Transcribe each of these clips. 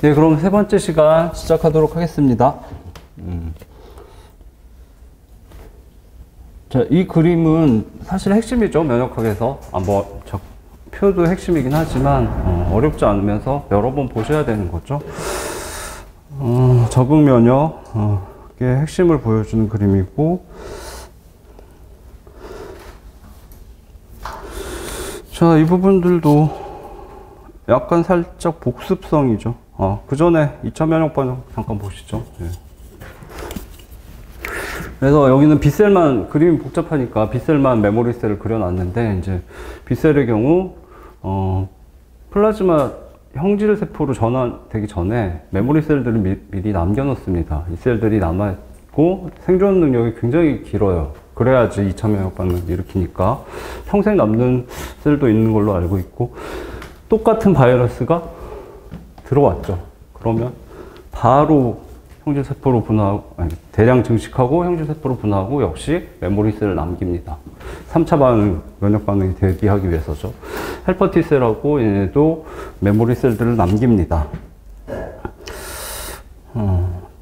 네, 그럼 세 번째 시간 시작하도록 하겠습니다. 자, 이 그림은 사실 핵심이죠. 면역학에서. 뭐, 표도 핵심이긴 하지만, 어렵지 않으면서 여러 번 보셔야 되는 거죠. 적응 면역의 핵심을 보여주는 그림이고, 자, 이 부분들도 약간 살짝 복습성이죠. 그 전에 2차 면역 반응 잠깐 보시죠. 네. 그래서 여기는 B셀만, 그림이 복잡하니까 B셀만 메모리셀을 그려놨는데, 이제 B셀의 경우, 플라즈마 형질 세포로 전환되기 전에 메모리셀들을 미리 남겨놓습니다. 이 셀들이 남아있고 생존 능력이 굉장히 길어요. 그래야지 2차 면역 반응을 일으키니까 평생 남는 셀도 있는 걸로 알고 있고, 똑같은 바이러스가 들어왔죠. 그러면 바로 형질세포로 분화하고, 대량 증식하고 형질세포로 분화하고 역시 메모리셀을 남깁니다. 3차 반응, 면역 반응이 대기하기 위해서죠. 헬퍼 T셀하고 얘네도 메모리셀들을 남깁니다.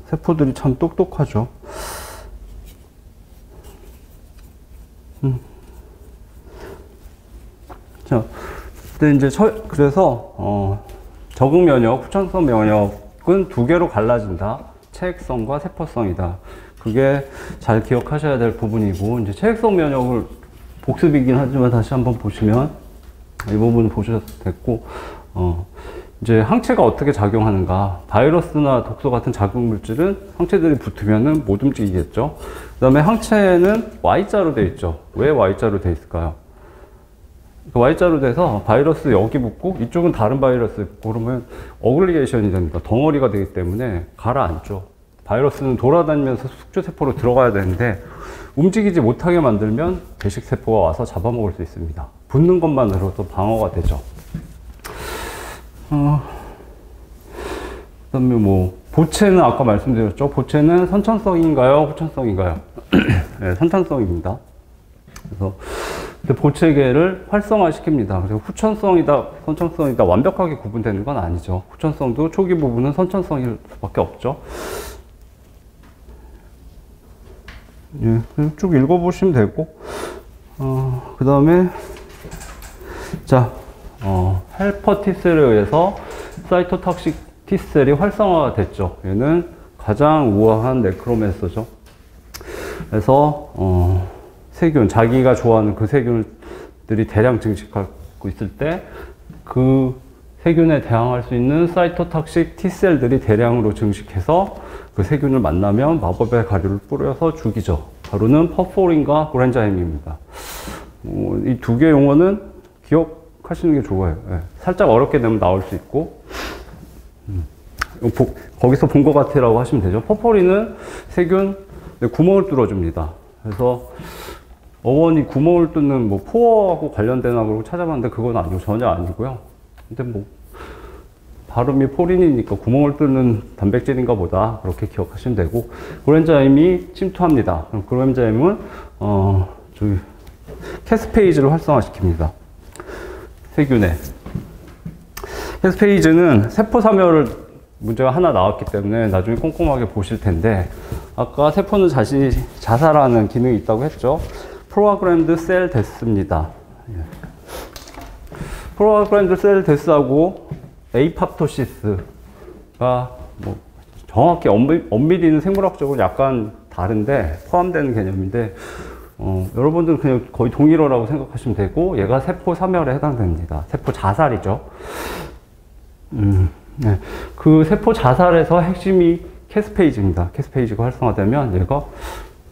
세포들이 참 똑똑하죠. 자, 근데 이제 그래서 적응 면역, 후천성 면역은 두 개로 갈라진다. 체액성과 세포성이다. 그게 잘 기억하셔야 될 부분이고, 이제 체액성 면역을 복습이긴 하지만 다시 한번 보시면 이 부분 보셔도 됐고, 이제 항체가 어떻게 작용하는가. 바이러스나 독소 같은 자극 물질은 항체들이 붙으면은 못 움직이겠죠. 그 다음에 항체는 Y자로 되어 있죠. 왜 Y자로 되어 있을까요? Y자로 돼서 바이러스 여기 붙고 이쪽은 다른 바이러스 붙고 그러면 어글리게이션이 됩니다. 덩어리가 되기 때문에 가라앉죠. 바이러스는 돌아다니면서 숙주세포로 들어가야 되는데 움직이지 못하게 만들면 배식세포가 와서 잡아먹을 수 있습니다. 붙는 것만으로도 방어가 되죠. 그 다음에 뭐 보체는 아까 말씀드렸죠. 보체는 선천성인가요? 후천성인가요? 네, 선천성입니다. 그래서 보체계를 활성화시킵니다. 그래서 후천성이다, 선천성이다 완벽하게 구분되는 건 아니죠. 후천성도 초기 부분은 선천성일 수밖에 없죠. 예, 쭉 읽어보시면 되고, 그 다음에, 자, 헬퍼 T셀에 의해서 사이토톡식 T셀이 활성화가 됐죠. 얘는 가장 우아한 네크로맨서죠. 그래서, 세균, 자기가 좋아하는 그 세균들이 대량 증식하고 있을 때 그 세균에 대항할 수 있는 사이토톡식 T셀들이 대량으로 증식해서 그 세균을 만나면 마법의 가루를 뿌려서 죽이죠. 가루는 퍼포린과 그랜자임입니다. 이 두 개 용어는 기억하시는 게 좋아요. 네. 살짝 어렵게 되면 나올 수 있고, 거기서 본 것 같아라고 하시면 되죠. 퍼포린은 세균 구멍을 뚫어줍니다. 그래서 어원이 구멍을 뚫는 뭐 포어하고 관련되나 그러고 찾아봤는데 그건 아니고 전혀 아니고요. 근데 뭐 발음이 포린이니까 구멍을 뚫는 단백질인가 보다 그렇게 기억하시면 되고, 그랜자임이 침투합니다. 그럼 그랜자임은 저기 캐스페이즈를 활성화시킵니다. 세균에. 캐스페이즈는 세포 사멸을 문제가 하나 나왔기 때문에 나중에 꼼꼼하게 보실 텐데, 아까 세포는 자살하는 기능이 있다고 했죠. 프로그램드 셀 데스입니다. 프로그램드 셀 데스하고 에이팝토시스가 뭐 정확히 엄밀히는 생물학적으로 약간 다른데 포함되는 개념인데, 여러분들은 그냥 거의 동일어라고 생각하시면 되고, 얘가 세포 사멸에 해당됩니다. 세포 자살이죠. 네. 그 세포 자살에서 핵심이 캐스페이즈입니다. 캐스페이즈가 활성화되면 얘가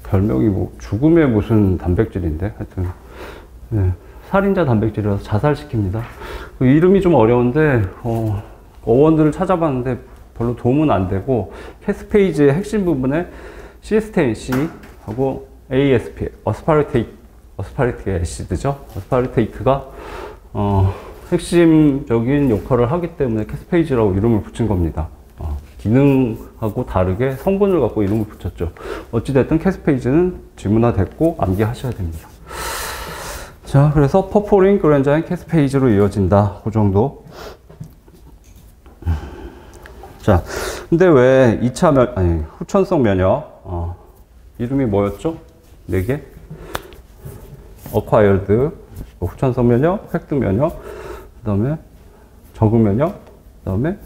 별명이 뭐 죽음의 무슨 단백질인데 하여튼 네. 살인자 단백질이라서 자살시킵니다. 그 이름이 좀 어려운데 어원들을 찾아봤는데 별로 도움은 안 되고, 캐스페이즈의 핵심 부분에 시스테인 C하고 ASP, 어스파르틱 애시드죠. 어스파르테이트가 핵심적인 역할을 하기 때문에 캐스페이즈라고 이름을 붙인 겁니다. 기능하고 다르게 성분을 갖고 이름을 붙였죠. 어찌됐든 캐스페이즈는 지문화됐고 암기하셔야 됩니다. 자, 그래서 퍼포린, 그랜자임, 캐스페이즈로 이어진다. 그 정도. 자, 근데 왜 2차 후천성 면역, 이름이 뭐였죠? 4개? acquired, 후천성 면역, 획득 면역, 그 다음에 적응 면역, 그 다음에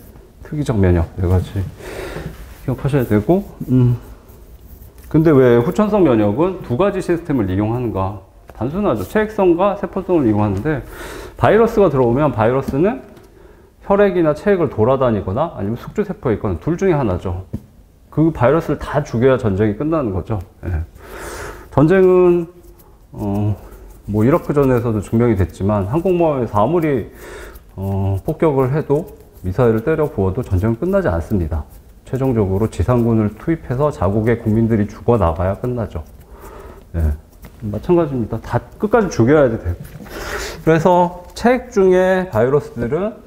특이적 면역, 4가지 기억하셔야 되고, 근데 왜 후천성 면역은 2가지 시스템을 이용하는가? 단순하죠. 체액성과 세포성을 이용하는데, 바이러스가 들어오면 바이러스는 혈액이나 체액을 돌아다니거나 아니면 숙주세포에 있거나 둘 중에 하나죠. 그 바이러스를 다 죽여야 전쟁이 끝나는 거죠. 예. 전쟁은 뭐 이라크전에서도 증명이 됐지만 항공모함에서 아무리 폭격을 해도 미사일을 때려 부어도 전쟁은 끝나지 않습니다. 최종적으로 지상군을 투입해서 자국의 국민들이 죽어 나가야 끝나죠. 예. 마찬가지입니다. 다 끝까지 죽여야 돼요. 그래서 체액 중에 바이러스들은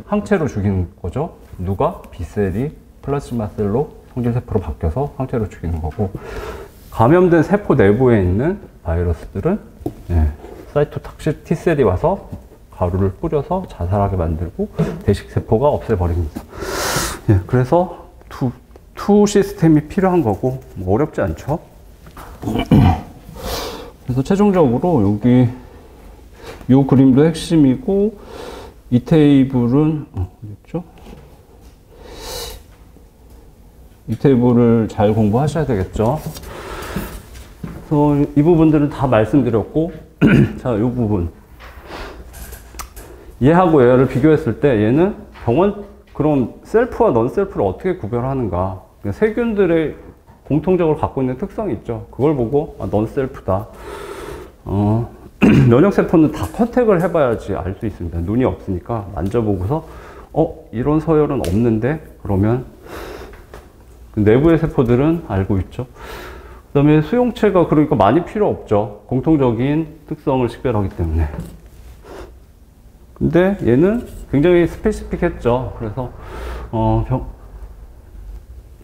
항체로 죽이는 거죠. 누가? B셀이 플라즈마셀로 성질세포로 바뀌어서 항체로 죽이는 거고, 감염된 세포 내부에 있는 바이러스들은 사이토탁식 T셀이 와서 가루를 뿌려서 자살하게 만들고 대식세포가 없애버립니다. 예, 그래서 투 시스템이 필요한 거고 뭐 어렵지 않죠. 그래서 최종적으로 여기 이 그림도 핵심이고, 이 테이블은 어디였죠? 이 테이블을 잘 공부하셔야 되겠죠. 그래서 이 부분들은 다 말씀드렸고, 자, 이 부분 얘하고 얘를 비교했을 때 얘는 그럼 셀프와 넌 셀프를 어떻게 구별하는가? 세균들의 공통적으로 갖고 있는 특성이 있죠. 그걸 보고 넌 셀프다. 면역세포는 다 컨택을 해봐야지 알 수 있습니다. 눈이 없으니까 만져보고서 이런 서열은 없는데, 그러면 내부의 세포들은 알고 있죠. 그 다음에 수용체가 그러니까 많이 필요 없죠. 공통적인 특성을 식별하기 때문에. 근데 얘는 굉장히 스페시픽했죠. 그래서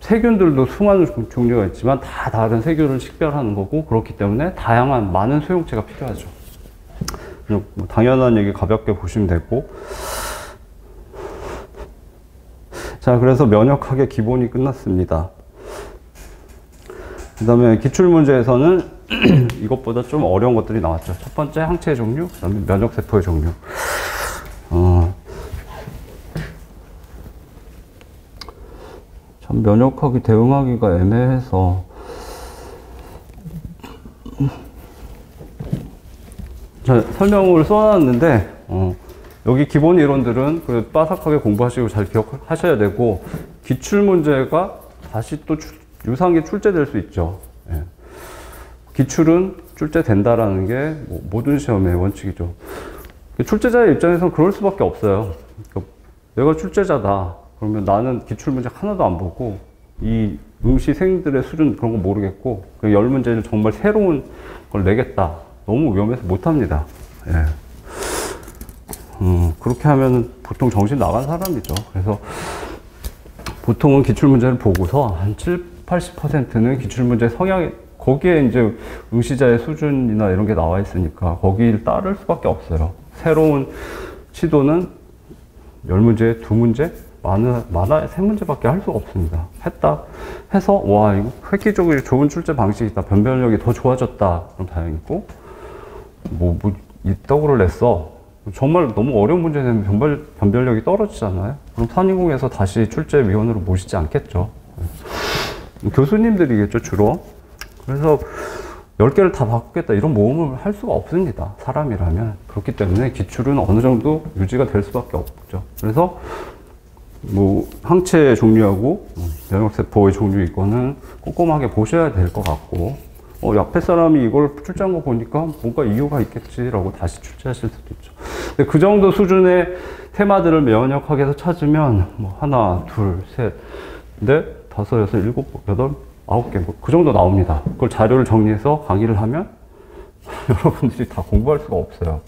세균들도 수많은 종류가 있지만 다 다른 세균을 식별하는 거고, 그렇기 때문에 다양한 많은 수용체가 필요하죠. 뭐 당연한 얘기 가볍게 보시면 되고. 자, 그래서 면역학의 기본이 끝났습니다. 그 다음에 기출문제에서는 이것보다 좀 어려운 것들이 나왔죠. 첫 번째 항체의 종류, 그 다음에 면역세포의 종류. 참 면역학이 대응하기가 애매해서 자, 설명을 써놨는데 여기 기본 이론들은 그 빠삭하게 공부하시고 잘 기억하셔야 되고, 기출문제가 다시 또 유사하게 출제될 수 있죠. 예. 기출은 출제된다라는 게 뭐 모든 시험의 원칙이죠. 출제자의 입장에서는 그럴 수밖에 없어요. 그러니까 내가 출제자다. 그러면 나는 기출문제 하나도 안 보고 이 응시생들의 수준 그런 거 모르겠고, 그 10문제를 정말 새로운 걸 내겠다. 너무 위험해서 못합니다. 예. 그렇게 하면 보통 정신 나간 사람이죠. 그래서 보통은 기출문제를 보고서 한 80%는 기출문제 성향이, 거기에 이제 응시자의 수준이나 이런 게 나와 있으니까 거기를 따를 수밖에 없어요. 새로운 시도는 10문제, 2문제, 많아야 3문제밖에 할 수가 없습니다. 해서, 와, 이거 획기적으로 좋은 출제 방식이다. 변별력이 더 좋아졌다. 그럼 다행이고, 이 떡을 냈어. 정말 너무 어려운 문제 되면 변별력이 떨어지잖아요. 그럼 산인공에서 다시 출제위원으로 모시지 않겠죠. 교수님들이겠죠, 주로. 그래서 10개를 다 바꾸겠다, 이런 모험을 할 수가 없습니다. 사람이라면. 그렇기 때문에 기출은 어느 정도 유지가 될 수밖에 없죠. 그래서 뭐 항체의 종류하고 면역세포의 종류, 이거는 꼼꼼하게 보셔야 될 것 같고, 옆에 사람이 이걸 출제한 거 보니까 뭔가 이유가 있겠지라고 다시 출제하실 수도 있죠. 근데 그 정도 수준의 테마들을 면역학에서 찾으면 뭐 하나, 둘, 셋, 넷, 다섯, 여섯, 일곱, 여덟, 9개, 뭐 그 정도 나옵니다. 그걸 자료를 정리해서 강의를 하면 여러분들이 다 공부할 수가 없어요.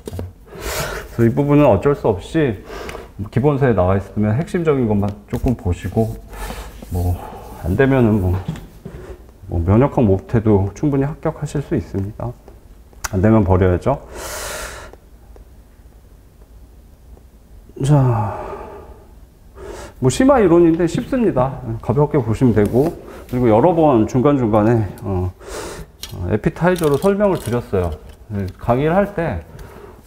그래서 이 부분은 어쩔 수 없이 기본서에 나와 있으면 핵심적인 것만 조금 보시고, 뭐 안 되면은 뭐 면역학 못해도 충분히 합격하실 수 있습니다. 안 되면 버려야죠. 자, 뭐 심화 이론인데 쉽습니다. 가볍게 보시면 되고, 그리고 여러 번 중간중간에 에피타이저로 설명을 드렸어요. 강의를 할 때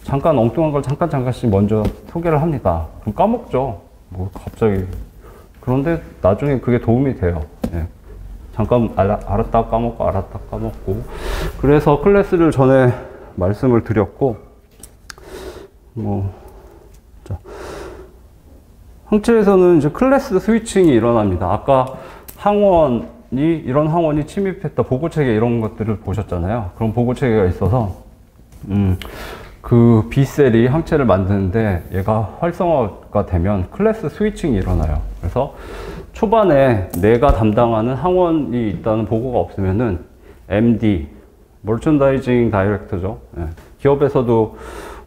잠깐 엉뚱한 걸 잠깐씩 먼저 소개를 합니다. 그럼 까먹죠. 뭐 갑자기. 그런데 나중에 그게 도움이 돼요. 예. 잠깐 알았다 까먹고 알았다 까먹고. 그래서 클래스를 전에 말씀을 드렸고, 자, 항체에서는 이제 클래스 스위칭이 일어납니다. 아까 이런 항원이 침입했다 보고체계 이런 것들을 보셨잖아요. 그런 보고체계가 있어서 그 B셀이 항체를 만드는데 얘가 활성화가 되면 클래스 스위칭이 일어나요. 그래서 초반에 내가 담당하는 항원이 있다는 보고가 없으면은 MD, 머천다이징 다이렉터죠. 예. 기업에서도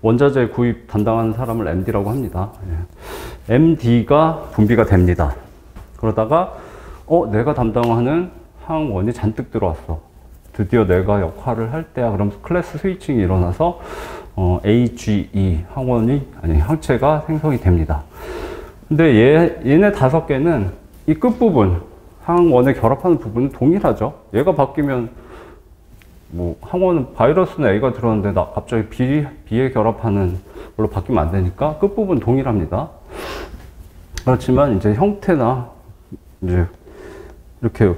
원자재 구입 담당하는 사람을 MD라고 합니다. 예. MD가 분비가 됩니다. 그러다가 내가 담당하는 항원이 잔뜩 들어왔어. 드디어 내가 역할을 할 때야. 그러면서 클래스 스위칭이 일어나서 AGE 항체가 생성이 됩니다. 근데 얘네 5개는 이 끝부분, 항원에 결합하는 부분은 동일하죠. 얘가 바뀌면 뭐 항원은 바이러스는 A가 들어왔는데 나 갑자기 B에 결합하는 걸로 바뀌면 안 되니까 끝부분 동일합니다. 그렇지만 이제 형태나 이제 이렇게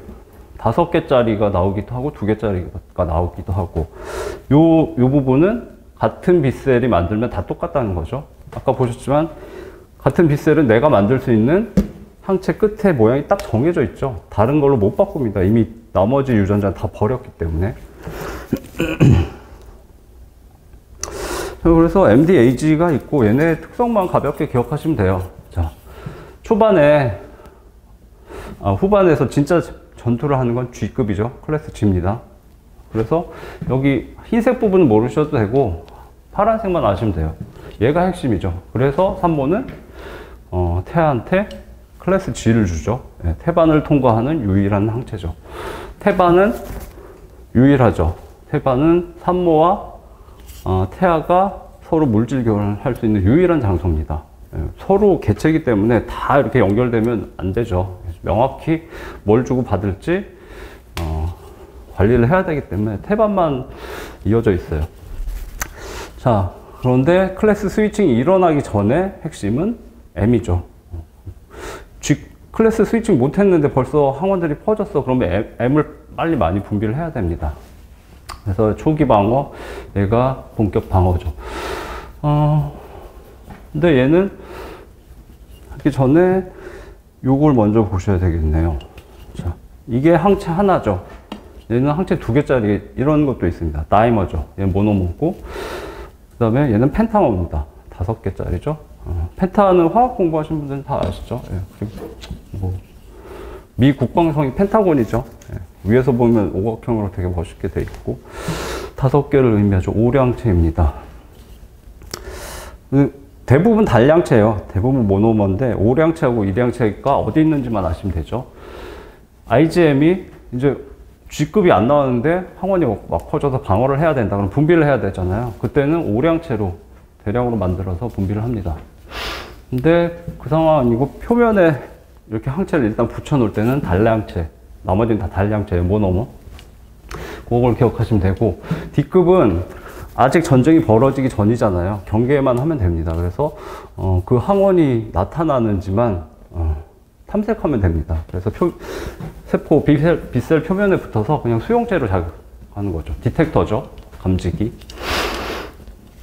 5개짜리가 나오기도 하고 2개짜리가 나오기도 하고, 요 부분은 같은 B셀이 만들면 다 똑같다는 거죠. 아까 보셨지만 같은 B셀은 내가 만들 수 있는 항체 끝에 모양이 딱 정해져 있죠. 다른 걸로 못 바꿉니다. 이미 나머지 유전자는 다 버렸기 때문에. 그래서 MDAG가 있고 얘네 특성만 가볍게 기억하시면 돼요. 자, 후반에서 진짜 전투를 하는 건 G급이죠. 클래스 G입니다. 그래서 여기 흰색 부분은 모르셔도 되고 파란색만 아시면 돼요. 얘가 핵심이죠. 그래서 산모는 태아한테 클래스 G를 주죠. 네, 태반을 통과하는 유일한 항체죠. 태반은 유일하죠. 태반은 산모와 태아가 서로 물질 교환할 수 있는 유일한 장소입니다. 서로 개체이기 때문에 다 이렇게 연결되면 안 되죠. 명확히 뭘 주고 받을지 관리를 해야 되기 때문에 태반만 이어져 있어요. 자, 그런데 클래스 스위칭이 일어나기 전에 핵심은 M이죠. 클래스 스위칭 못했는데 벌써 항원들이 퍼졌어. 그러면 M을 빨리 많이 분비를 해야 됩니다. 그래서 초기 방어, 얘가 본격 방어죠. 근데 얘는 하기 전에 요걸 먼저 보셔야 되겠네요. 자, 이게 항체 하나죠. 얘는 항체 2개짜리 이런 것도 있습니다. 다이머죠. 얘는 모노모고, 그 다음에 얘는 펜타머입니다. 5개짜리죠. 펜타는 화학 공부하신 분들은 다 아시죠? 예, 미 국방성이 펜타곤이죠. 예, 위에서 보면 오각형으로 되게 멋있게 돼 있고 5개를 의미하죠. 오량체입니다. 대부분 단량체예요. 대부분 모노머인데 오량체하고 일량체가 어디 있는지만 아시면 되죠. IgM이 이제 G급이 안 나왔는데 항원이 막 퍼져서 방어를 해야 된다. 그럼 분비를 해야 되잖아요. 그때는 오량체로 대량으로 만들어서 분비를 합니다. 근데 그 상황 아니고 표면에 이렇게 항체를 일단 붙여 놓을 때는 단량체, 나머지는 다 단량체예요. 모노머. 그걸 기억하시면 되고, D급은 아직 전쟁이 벌어지기 전이잖아요. 경계만 하면 됩니다. 그래서 그 항원이 나타나는지만 탐색하면 됩니다. 그래서 세포 B셀 표면에 붙어서 그냥 수용체로 자극하는 거죠. 디텍터죠. 감지기.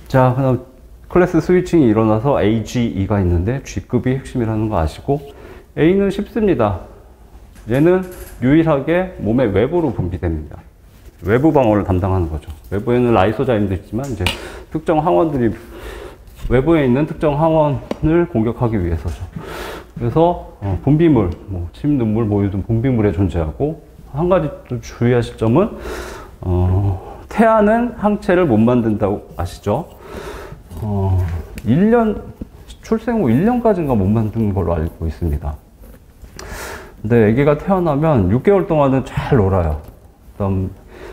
자, 그다음 클래스 스위칭이 일어나서 AGE가 있는데 G급이 핵심이라는 거 아시고, A는 쉽습니다. 얘는 유일하게 몸의 외부로 분비됩니다. 외부 방어를 담당하는 거죠. 외부에는 라이소자임도 있지만 이제 특정 항원들이 외부에 있는 특정 항원을 공격하기 위해서죠. 그래서 분비물, 침, 눈물, 모유 등 분비물에 존재하고, 한 가지 또 주의하실 점은 태아는 항체를 못 만든다고 아시죠? 1년 출생 후 1년까지인가 못 만드는 걸로 알고 있습니다. 근데 아기가 태어나면 6개월 동안은 잘 놀아요. 그다음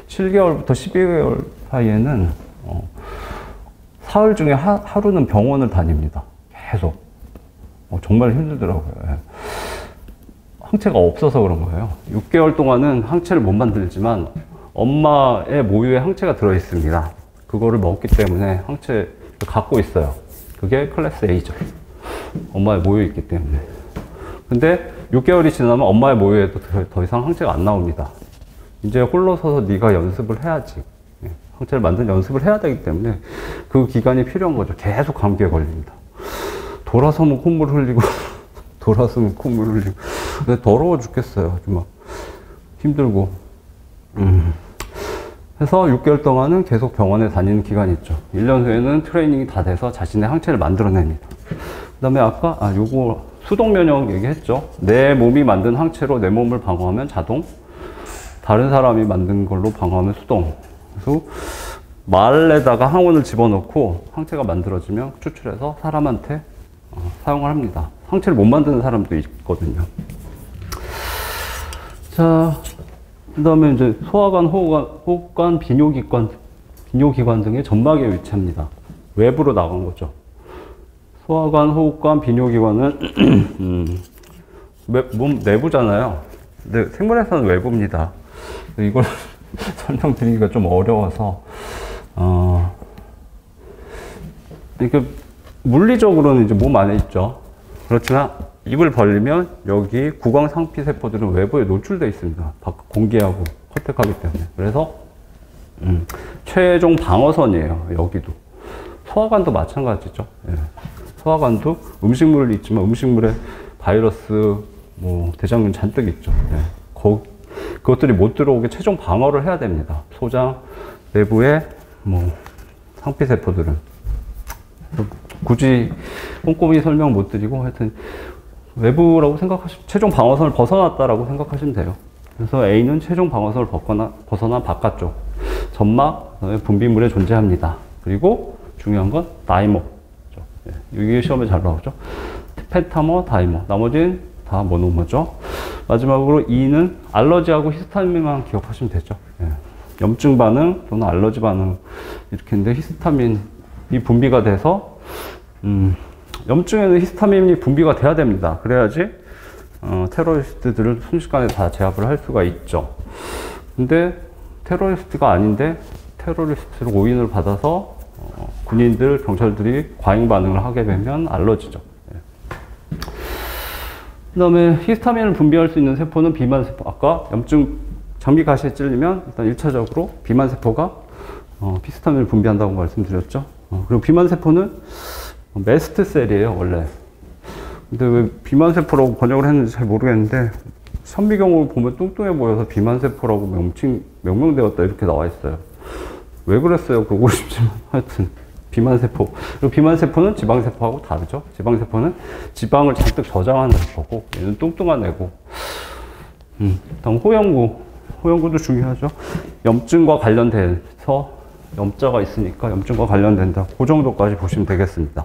7개월부터 12개월 사이에는 사흘 중에 하루는 병원을 다닙니다. 계속. 정말 힘들더라고요. 예. 항체가 없어서 그런 거예요. 6개월 동안은 항체를 못 만들지만 엄마의 모유에 항체가 들어 있습니다. 그거를 먹기 때문에 항체를 갖고 있어요. 그게 클래스 A죠. 엄마의 모유에 있기 때문에. 근데 6개월이 지나면 엄마의 모유에도 더 이상 항체가 안 나옵니다. 이제 홀로 서서 네가 연습을 해야지. 항체를 만든 연습을 해야 되기 때문에 그 기간이 필요한 거죠. 계속 감기에 걸립니다. 돌아서면 콧물 흘리고 돌아서면 콧물 흘리고 근데 더러워 죽겠어요. 좀 막 힘들고 해서 6개월 동안은 계속 병원에 다니는 기간이 있죠. 1년 후에는 트레이닝이 다 돼서 자신의 항체를 만들어냅니다. 그 다음에 아까 요거 수동 면역 얘기했죠. 내 몸이 만든 항체로 내 몸을 방어하면 자동, 다른 사람이 만든 걸로 방어하면 수동. 그래서 말에다가 항원을 집어넣고 항체가 만들어지면 추출해서 사람한테 사용을 합니다. 항체를 못 만드는 사람도 있거든요. 자, 그 다음에 이제 소화관, 호흡관, 비뇨기관 등의 점막에 위치합니다. 외부로 나간 거죠. 소화관, 호흡관, 비뇨기관은 몸 내부잖아요. 근데 생물에서는 외부입니다. 이걸 설명드리기가 좀 어려워서 이렇게 물리적으로는 이제 몸 안에 있죠. 그렇지만 입을 벌리면 여기 구강 상피 세포들은 외부에 노출되어 있습니다. 공기하고 컨택하기 때문에. 그래서 최종 방어선이에요. 여기도. 소화관도 마찬가지죠. 예. 소화관도 음식물이 있지만 음식물에 바이러스, 뭐 대장균 잔뜩 있죠. 예. 그것들이 못 들어오게 최종 방어를 해야 됩니다. 소장 내부에 뭐 상피 세포들은. 굳이 꼼꼼히 설명 못 드리고 하여튼 외부라고 생각하시면 최종 방어선을 벗어났다라고 생각하시면 돼요. 그래서 A는 최종 방어선을 벗어난 바깥쪽 점막, 분비물에 존재합니다. 그리고 중요한 건 다이머. 이게 시험에 잘 나오죠. 펜타머, 다이머. 나머지는 다 모노머죠. 마지막으로 E는 알러지하고 히스타민만 기억하시면 되죠. 염증 반응 또는 알러지 반응 이렇게 있는데 히스타민이 분비가 돼서 염증에는 히스타민이 분비가 돼야 됩니다. 그래야지 테러리스트들을 순식간에 다 제압을 할 수가 있죠. 근데 테러리스트가 아닌데 테러리스트로 오인을 받아서 군인들, 경찰들이 과잉 반응을 하게 되면 알러지죠. 그 다음에 히스타민을 분비할 수 있는 세포는 비만세포. 아까 염증 장비 가시에 찔리면 일단 1차적으로 비만세포가 히스타민을 분비한다고 말씀드렸죠. 그리고 비만세포는 메스트셀이에요, 원래. 근데 왜 비만세포라고 번역을 했는지 잘 모르겠는데, 선미경으로 보면 뚱뚱해 보여서 비만세포라고 명명되었다 이렇게 나와 있어요. 왜 그랬어요? 그러고 싶지만 하여튼 비만세포. 그리고 비만세포는 지방세포하고 다르죠. 지방세포는 지방을 잔뜩 저장하는 거고 얘는 뚱뚱한 애고. 다음 호영구도 중요하죠. 염증과 관련돼서 염자가 있으니까 염증과 관련된다. 그 정도까지 보시면 되겠습니다.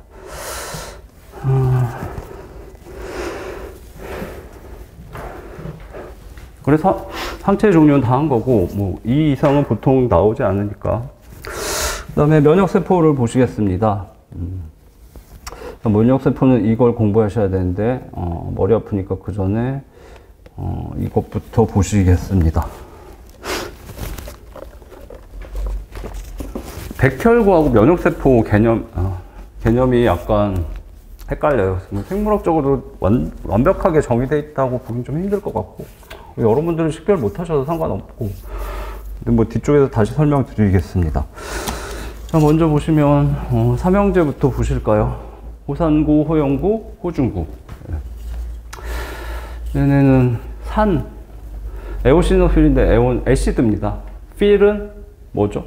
그래서 항체 종류는 다 한 거고 뭐 이 이상은 보통 나오지 않으니까. 그 다음에 면역세포를 보시겠습니다. 면역세포는 이걸 공부하셔야 되는데 머리 아프니까 그 전에 이것부터 보시겠습니다. 백혈구하고 면역세포 개념이 약간 헷갈려요. 생물학적으로 완벽하게 정의되어 있다고 보긴 좀 힘들 것 같고, 여러분들은 식별 못 하셔도 상관없고, 근데 뭐 뒤쪽에서 다시 설명드리겠습니다. 자, 먼저 보시면 삼형제부터 보실까요? 호산구, 호영구, 호중구. 얘네는 에오시노필인데 애시드입니다. 필은 뭐죠?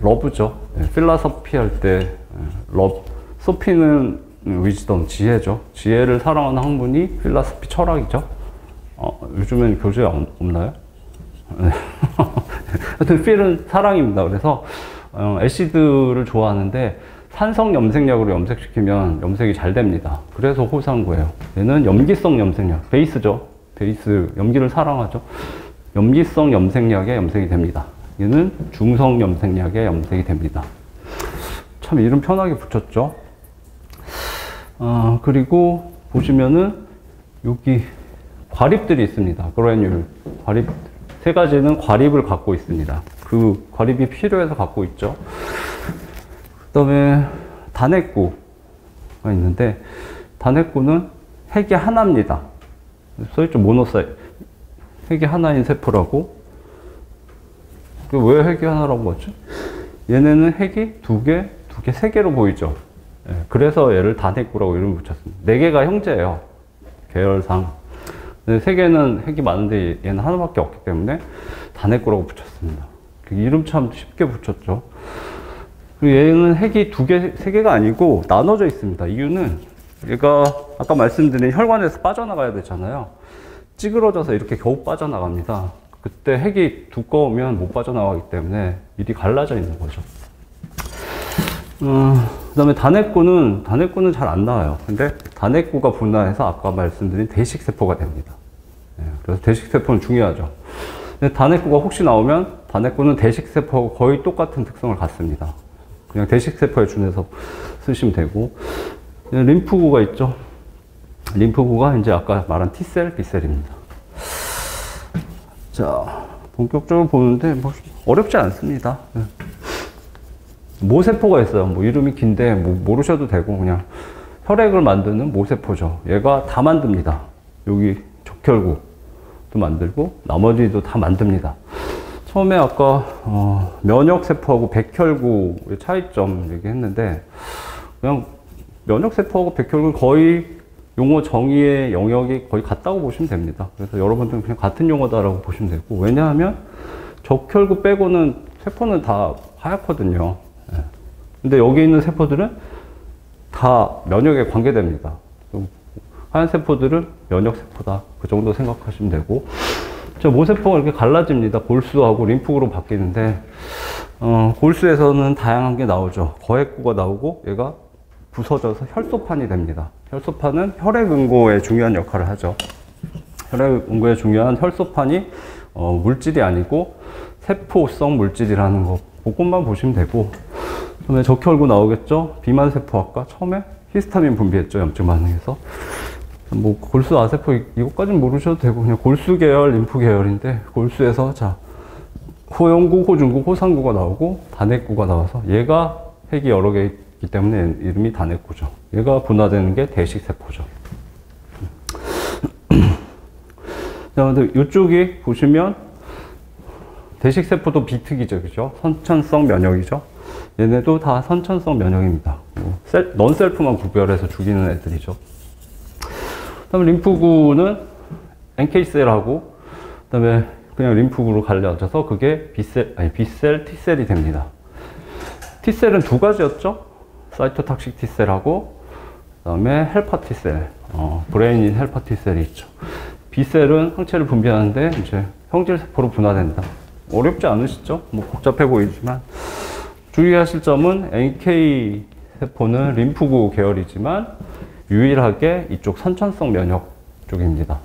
러브죠. 필라서피 할 때 소피는 위즈덤, 지혜죠. 지혜를 사랑하는 학문이 필라서피, 철학이죠. 요즘엔 교재에 없나요? 하여튼 필은 사랑입니다. 그래서 애시드를 좋아하는데 산성 염색약으로 염색시키면 염색이 잘 됩니다. 그래서 호산구예요. 얘는 염기성 염색약, 베이스죠. 베이스, 염기를 사랑하죠. 염기성 염색약에 염색이 됩니다. 얘는 중성 염색약에 염색이 됩니다. 참 이름 편하게 붙였죠. 그리고 보시면은 여기 과립들이 있습니다. 그래뉼, 과립, 세 가지는 과립을 갖고 있습니다. 그 과립이 필요해서 갖고 있죠. 그 다음에 단핵구가 있는데, 단핵구는 핵이 하나입니다. 써있죠, 모노사이트. 핵이 하나인 세포라고. 왜 핵이 하나라고 하지? 얘네는 핵이 두 개, 세 개로 보이죠. 예, 그래서 얘를 단핵구라고 이름을 붙였습니다. 네 개가 형제예요. 계열상. 세 개는 핵이 많은데 얘는 하나밖에 없기 때문에 단핵구라고 붙였습니다. 이름 참 쉽게 붙였죠. 그리고 얘는 핵이 두 개, 세 개가 아니고 나눠져 있습니다. 이유는 얘가 아까 말씀드린 혈관에서 빠져나가야 되잖아요. 찌그러져서 이렇게 겨우 빠져나갑니다. 그때 핵이 두꺼우면 못 빠져나가기 때문에 미리 갈라져 있는 거죠. 그 다음에 단핵구는 잘 안 나와요. 근데 단핵구가 분화해서 아까 말씀드린 대식세포가 됩니다. 그래서 대식세포는 중요하죠. 근데 단핵구가 혹시 나오면 단핵구는 대식세포하고 거의 똑같은 특성을 갖습니다. 그냥 대식세포에 준해서 쓰시면 되고, 림프구가 있죠. 림프구가 이제 아까 말한 T셀, B셀입니다. 자, 본격적으로 보는데 뭐 어렵지 않습니다. 모세포가 있어요. 뭐 이름이 긴데 뭐 모르셔도 되고 그냥 혈액을 만드는 모세포죠. 얘가 다 만듭니다. 여기 적혈구도 만들고 나머지도 다 만듭니다. 처음에 아까 면역세포하고 백혈구의 차이점 얘기했는데, 그냥 면역세포하고 백혈구는 거의 용어 정의의 영역이 거의 같다고 보시면 됩니다. 그래서 여러분들은 그냥 같은 용어다라고 보시면 되고, 왜냐하면 적혈구 빼고는 세포는 다 하얗거든요. 근데 여기 있는 세포들은 다 면역에 관계됩니다. 하얀 세포들은 면역세포다. 그 정도 생각하시면 되고, 모세포가 이렇게 갈라집니다. 골수하고 림프구로 바뀌는데, 골수에서는 다양한 게 나오죠. 거액구가 나오고, 얘가 부서져서 혈소판이 됩니다. 혈소판은 혈액 응고에 중요한 역할을 하죠. 혈액 응고에 중요한 혈소판이 물질이 아니고 세포성 물질이라는 거, 그것만 보시면 되고, 그다음에 적혈구 나오겠죠. 비만세포 아까 처음에 히스타민 분비했죠. 염증 반응에서. 뭐 골수 아세포 이것까지는 모르셔도 되고, 그냥 골수 계열, 림프 계열인데, 골수에서 자 호영구, 호중구, 호상구가 나오고 단핵구가 나와서 얘가 핵이 여러 개 있기 때문에 이름이 단핵구죠. 얘가 분화되는 게 대식세포죠. 자, 근데 이쪽이 보시면 대식세포도 비특이적이죠. 선천성 면역이죠. 얘네도 다 선천성 면역입니다. 넌셀프만 구별해서 죽이는 애들이죠. 그 다음에 림프구는 NK셀하고, 그 다음에 그냥 림프구로 갈려져서 그게 B셀, T셀이 됩니다. T셀은 두 가지였죠? 사이토탁식 T셀하고, 그 다음에 헬퍼 T셀, 브레인인 헬퍼 T셀이 있죠. B셀은 항체를 분비하는데 이제 형질세포로 분화된다. 어렵지 않으시죠? 뭐 복잡해 보이지만. 주의하실 점은 NK 세포는 림프구 계열이지만 유일하게 이쪽 선천성 면역 쪽입니다.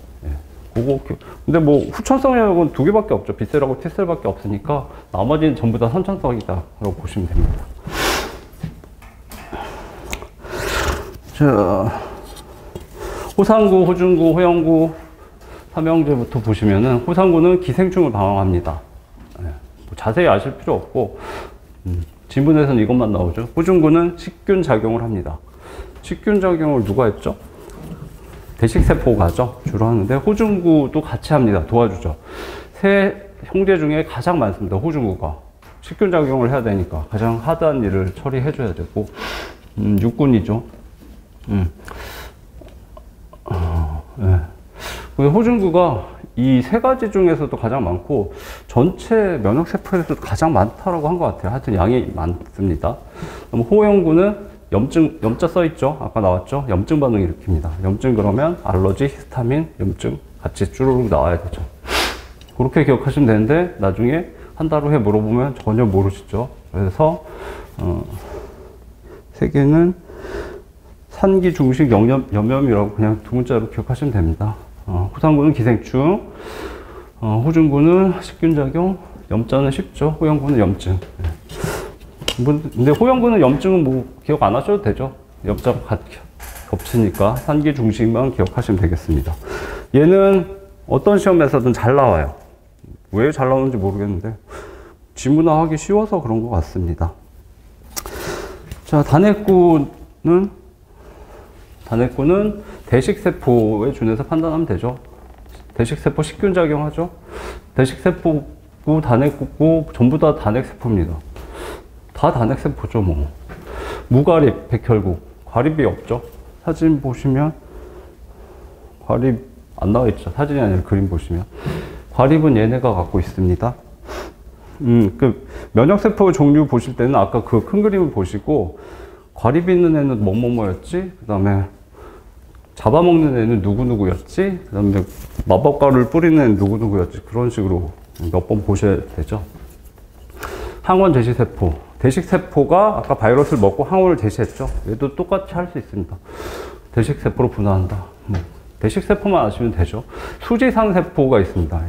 근데 뭐 후천성 면역은 두 개밖에 없죠. B셀하고 T셀밖에 없으니까 나머지는 전부 다 선천성이다라고 보시면 됩니다. 자, 호상구, 호중구, 호영구, 삼형제부터 보시면은 호상구는 기생충을 방어합니다. 뭐 자세히 아실 필요 없고, 지문에서는 이것만 나오죠. 호중구는 식균 작용을 합니다. 식균 작용을 누가 했죠? 대식세포가 하죠. 주로 하는데, 호중구도 같이 합니다. 도와주죠. 세 형제 중에 가장 많습니다. 호중구가. 식균 작용을 해야 되니까 가장 하드한 일을 처리해줘야 되고, 육군이죠. 네. 호중구가 이 세 가지 중에서도 가장 많고, 전체 면역세포에서도 가장 많다라고 한 것 같아요. 하여튼 양이 많습니다. 호영구는 염자 써있죠? 아까 나왔죠? 염증 반응 일으킵니다. 염증 그러면 알러지, 히스타민, 염증 같이 쭈루룩 나와야 되죠. 그렇게 기억하시면 되는데, 나중에 한 달 후에 물어보면 전혀 모르시죠? 그래서, 세 개는 산기 중식 염염이라고 그냥 두 문자로 기억하시면 됩니다. 호상구는 기생충, 호중구는 식균작용, 염자는 쉽죠. 호영구는 염증. 근데 호영구는 염증은 뭐 기억 안 하셔도 되죠. 염자가 겹치니까 산기 중식만 기억하시면 되겠습니다. 얘는 어떤 시험에서든 잘 나와요. 왜 잘 나오는지 모르겠는데 지문화하기 쉬워서 그런 것 같습니다. 자, 단핵구는 대식세포에 준해서 판단하면 되죠. 대식세포 식균작용하죠. 대식세포고 단핵구고 전부 다 단핵세포입니다. 다 단핵세포죠 뭐. 무과립, 백혈구, 과립이 없죠. 사진 보시면 과립 안 나와 있죠. 사진이 아니라 그림 보시면 과립은 얘네가 갖고 있습니다. 그 면역세포 종류 보실 때는 아까 그 큰 그림을 보시고 과립 있는 애는 뭐뭐뭐였지? 그 다음에 잡아먹는 애는 누구누구였지? 그 다음에 마법가루를 뿌리는 애는 누구누구였지? 그런 식으로 몇 번 보셔야 되죠. 항원 제시세포. 대식세포가 아까 바이러스를 먹고 항원을 제시했죠. 얘도 똑같이 할 수 있습니다. 대식세포로 분화한다. 대식세포만 아시면 되죠. 수지상세포가 있습니다.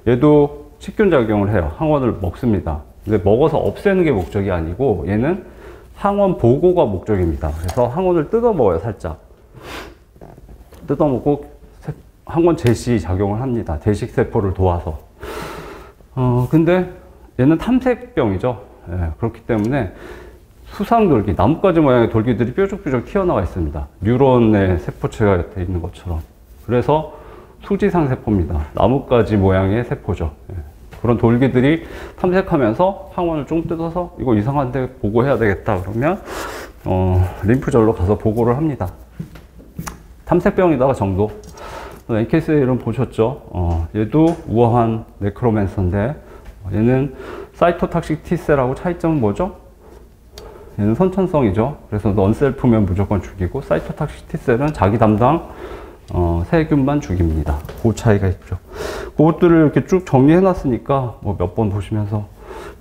얘도 식균작용을 해요. 항원을 먹습니다. 근데 먹어서 없애는 게 목적이 아니고 얘는 항원 보고가 목적입니다. 그래서 항원을 뜯어먹어요, 살짝. 뜯어먹고 항원 제시 작용을 합니다. 대식세포를 도와서. 근데 얘는 탐색병이죠. 예, 그렇기 때문에 수상돌기, 나뭇가지 모양의 돌기들이 뾰족뾰족 튀어나와 있습니다. 뉴런의 세포체가 되어 있는 것처럼. 그래서 수지상 세포입니다. 나뭇가지 모양의 세포죠. 예. 그런 돌기들이 탐색하면서 항원을 좀 뜯어서 이거 이상한데 보고해야 되겠다 그러면 림프절로 가서 보고를 합니다. 탐색병이다가 정도. NK-셀은 보셨죠? 얘도 우아한 네크로맨서인데 얘는 사이토탁식 T셀하고 차이점은 뭐죠? 얘는 선천성이죠. 그래서 넌셀프면 무조건 죽이고 사이토탁식 T셀은 자기 담당 세균만 죽입니다. 그 차이가 있죠. 그것들을 이렇게 쭉 정리해 놨으니까 뭐 몇 번 보시면서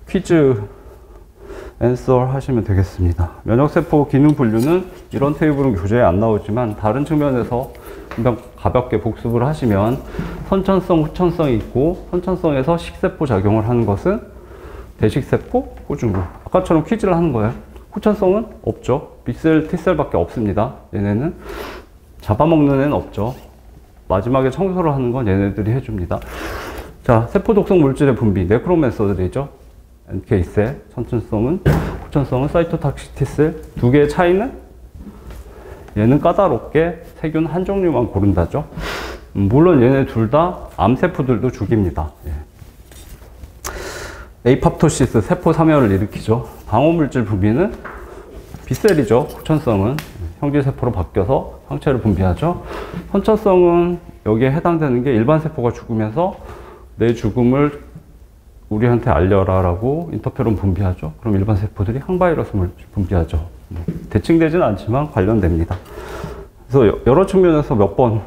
퀴즈 앤서 하시면 되겠습니다. 면역세포 기능 분류는 이런 테이블은 교재에 안 나오지만 다른 측면에서 그냥 가볍게 복습을 하시면 선천성, 후천성이 있고 선천성에서 식세포 작용을 하는 것은 대식세포, 호중구. 아까처럼 퀴즈를 하는 거예요. 후천성은 없죠. B셀, T셀밖에 없습니다. 얘네는 잡아먹는 애는 없죠. 마지막에 청소를 하는 건 얘네들이 해줍니다. 자, 세포 독성 물질의 분비, 네크로맨서들이죠. NK셀, 선천성은, 후천성은 사이토탁식 T셀. 두 개의 차이는 얘는 까다롭게 세균 한 종류만 고른다죠. 물론 얘네 둘 다 암세포들도 죽입니다. 예. 에이팝토시스, 세포 사멸을 일으키죠. 방어물질 분비는 B셀이죠. 후천성은 형질세포로 바뀌어서 항체를 분비하죠. 선천성은 여기에 해당되는 게 일반 세포가 죽으면서 내 죽음을 우리한테 알려라 라고 인터페론 분비하죠. 그럼 일반 세포들이 항바이러스를 분비하죠. 대칭되지는 않지만 관련됩니다. 그래서 여러 측면에서 몇 번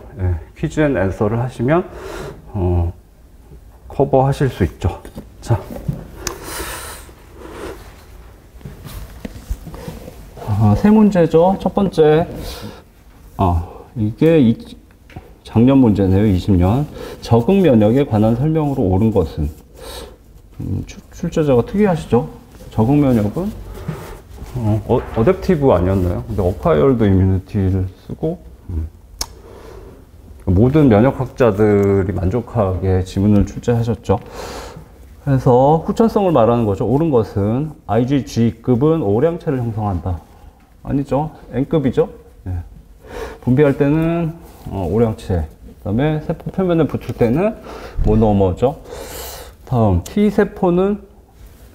퀴즈 앤 앤서를 하시면 커버하실 수 있죠. 자, 세 문제죠. 첫 번째, 이게 작년 문제네요. 20년. 적응 면역에 관한 설명으로 옳은 것은? 출제자가 특이하시죠? 적응 면역은 어댑티브 아니었나요? 근데 어콰이어드 이뮤니티를 쓰고 모든 면역학자들이 만족하게 지문을 출제하셨죠. 그래서 후천성을 말하는 거죠. 옳은 것은 IgG급은 O량체를 형성한다. 아니죠. N급이죠. 네. 분비할 때는 O량체. 그 다음에 세포 표면에 붙을 때는 모노머죠. 다음 T세포는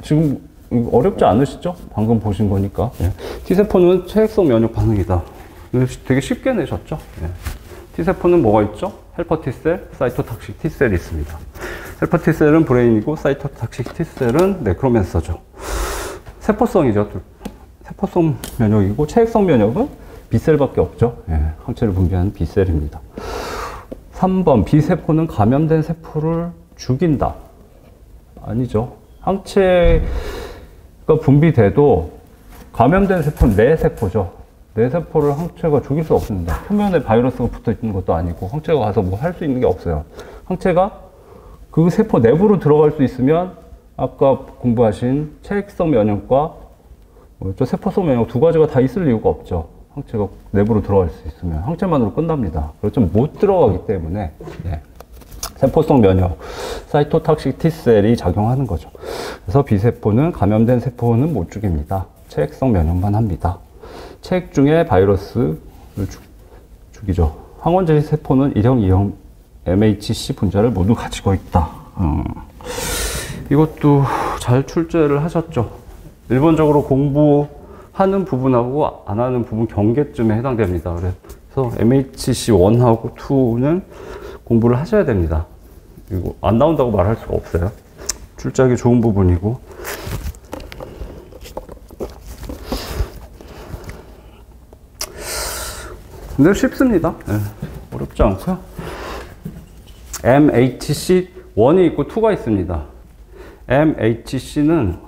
지금 어렵지 않으시죠? 방금 보신 거니까. 예. T세포는 체액성 면역 반응이다. 되게 쉽게 내셨죠? 예. T세포는 뭐가 있죠? 헬퍼 T셀, 사이토탁식 T셀이 있습니다. 헬퍼 T셀은 브레인이고 사이토탁식 T셀은 네크로맨서죠. 세포성이죠. 세포성 면역이고 체액성 면역은 B셀밖에 없죠. 예. 항체를 분비하는 B셀입니다. 3번 B세포는 감염된 세포를 죽인다. 아니죠. 항체가 분비돼도 감염된 세포는 뇌세포죠. 뇌세포를 항체가 죽일 수 없습니다. 표면에 바이러스가 붙어 있는 것도 아니고 항체가 가서 뭐 할 수 있는 게 없어요. 항체가 그 세포 내부로 들어갈 수 있으면 아까 공부하신 체액성 면역과 세포성 면역 두 가지가 다 있을 이유가 없죠. 항체가 내부로 들어갈 수 있으면 항체만으로 끝납니다. 그렇죠. 못 들어가기 때문에. 예. 세포성 면역, 사이토탁식 T셀이 작용하는 거죠. 그래서 B세포는 감염된 세포는 못 죽입니다. 체액성 면역만 합니다. 체액 중에 바이러스를 죽이죠. 항원제시 세포는 1형, 2형 MHC 분자를 모두 가지고 있다. 이것도 잘 출제를 하셨죠. 일반적으로 공부하는 부분하고 안 하는 부분 경계쯤에 해당됩니다. 그래서 MHC1하고 2는 공부를 하셔야 됩니다. 이거 안 나온다고 말할 수가 없어요. 출제하기 좋은 부분이고. 근데 쉽습니다. 네, 어렵지 않고요. MHC1이 있고 2가 있습니다. MHC는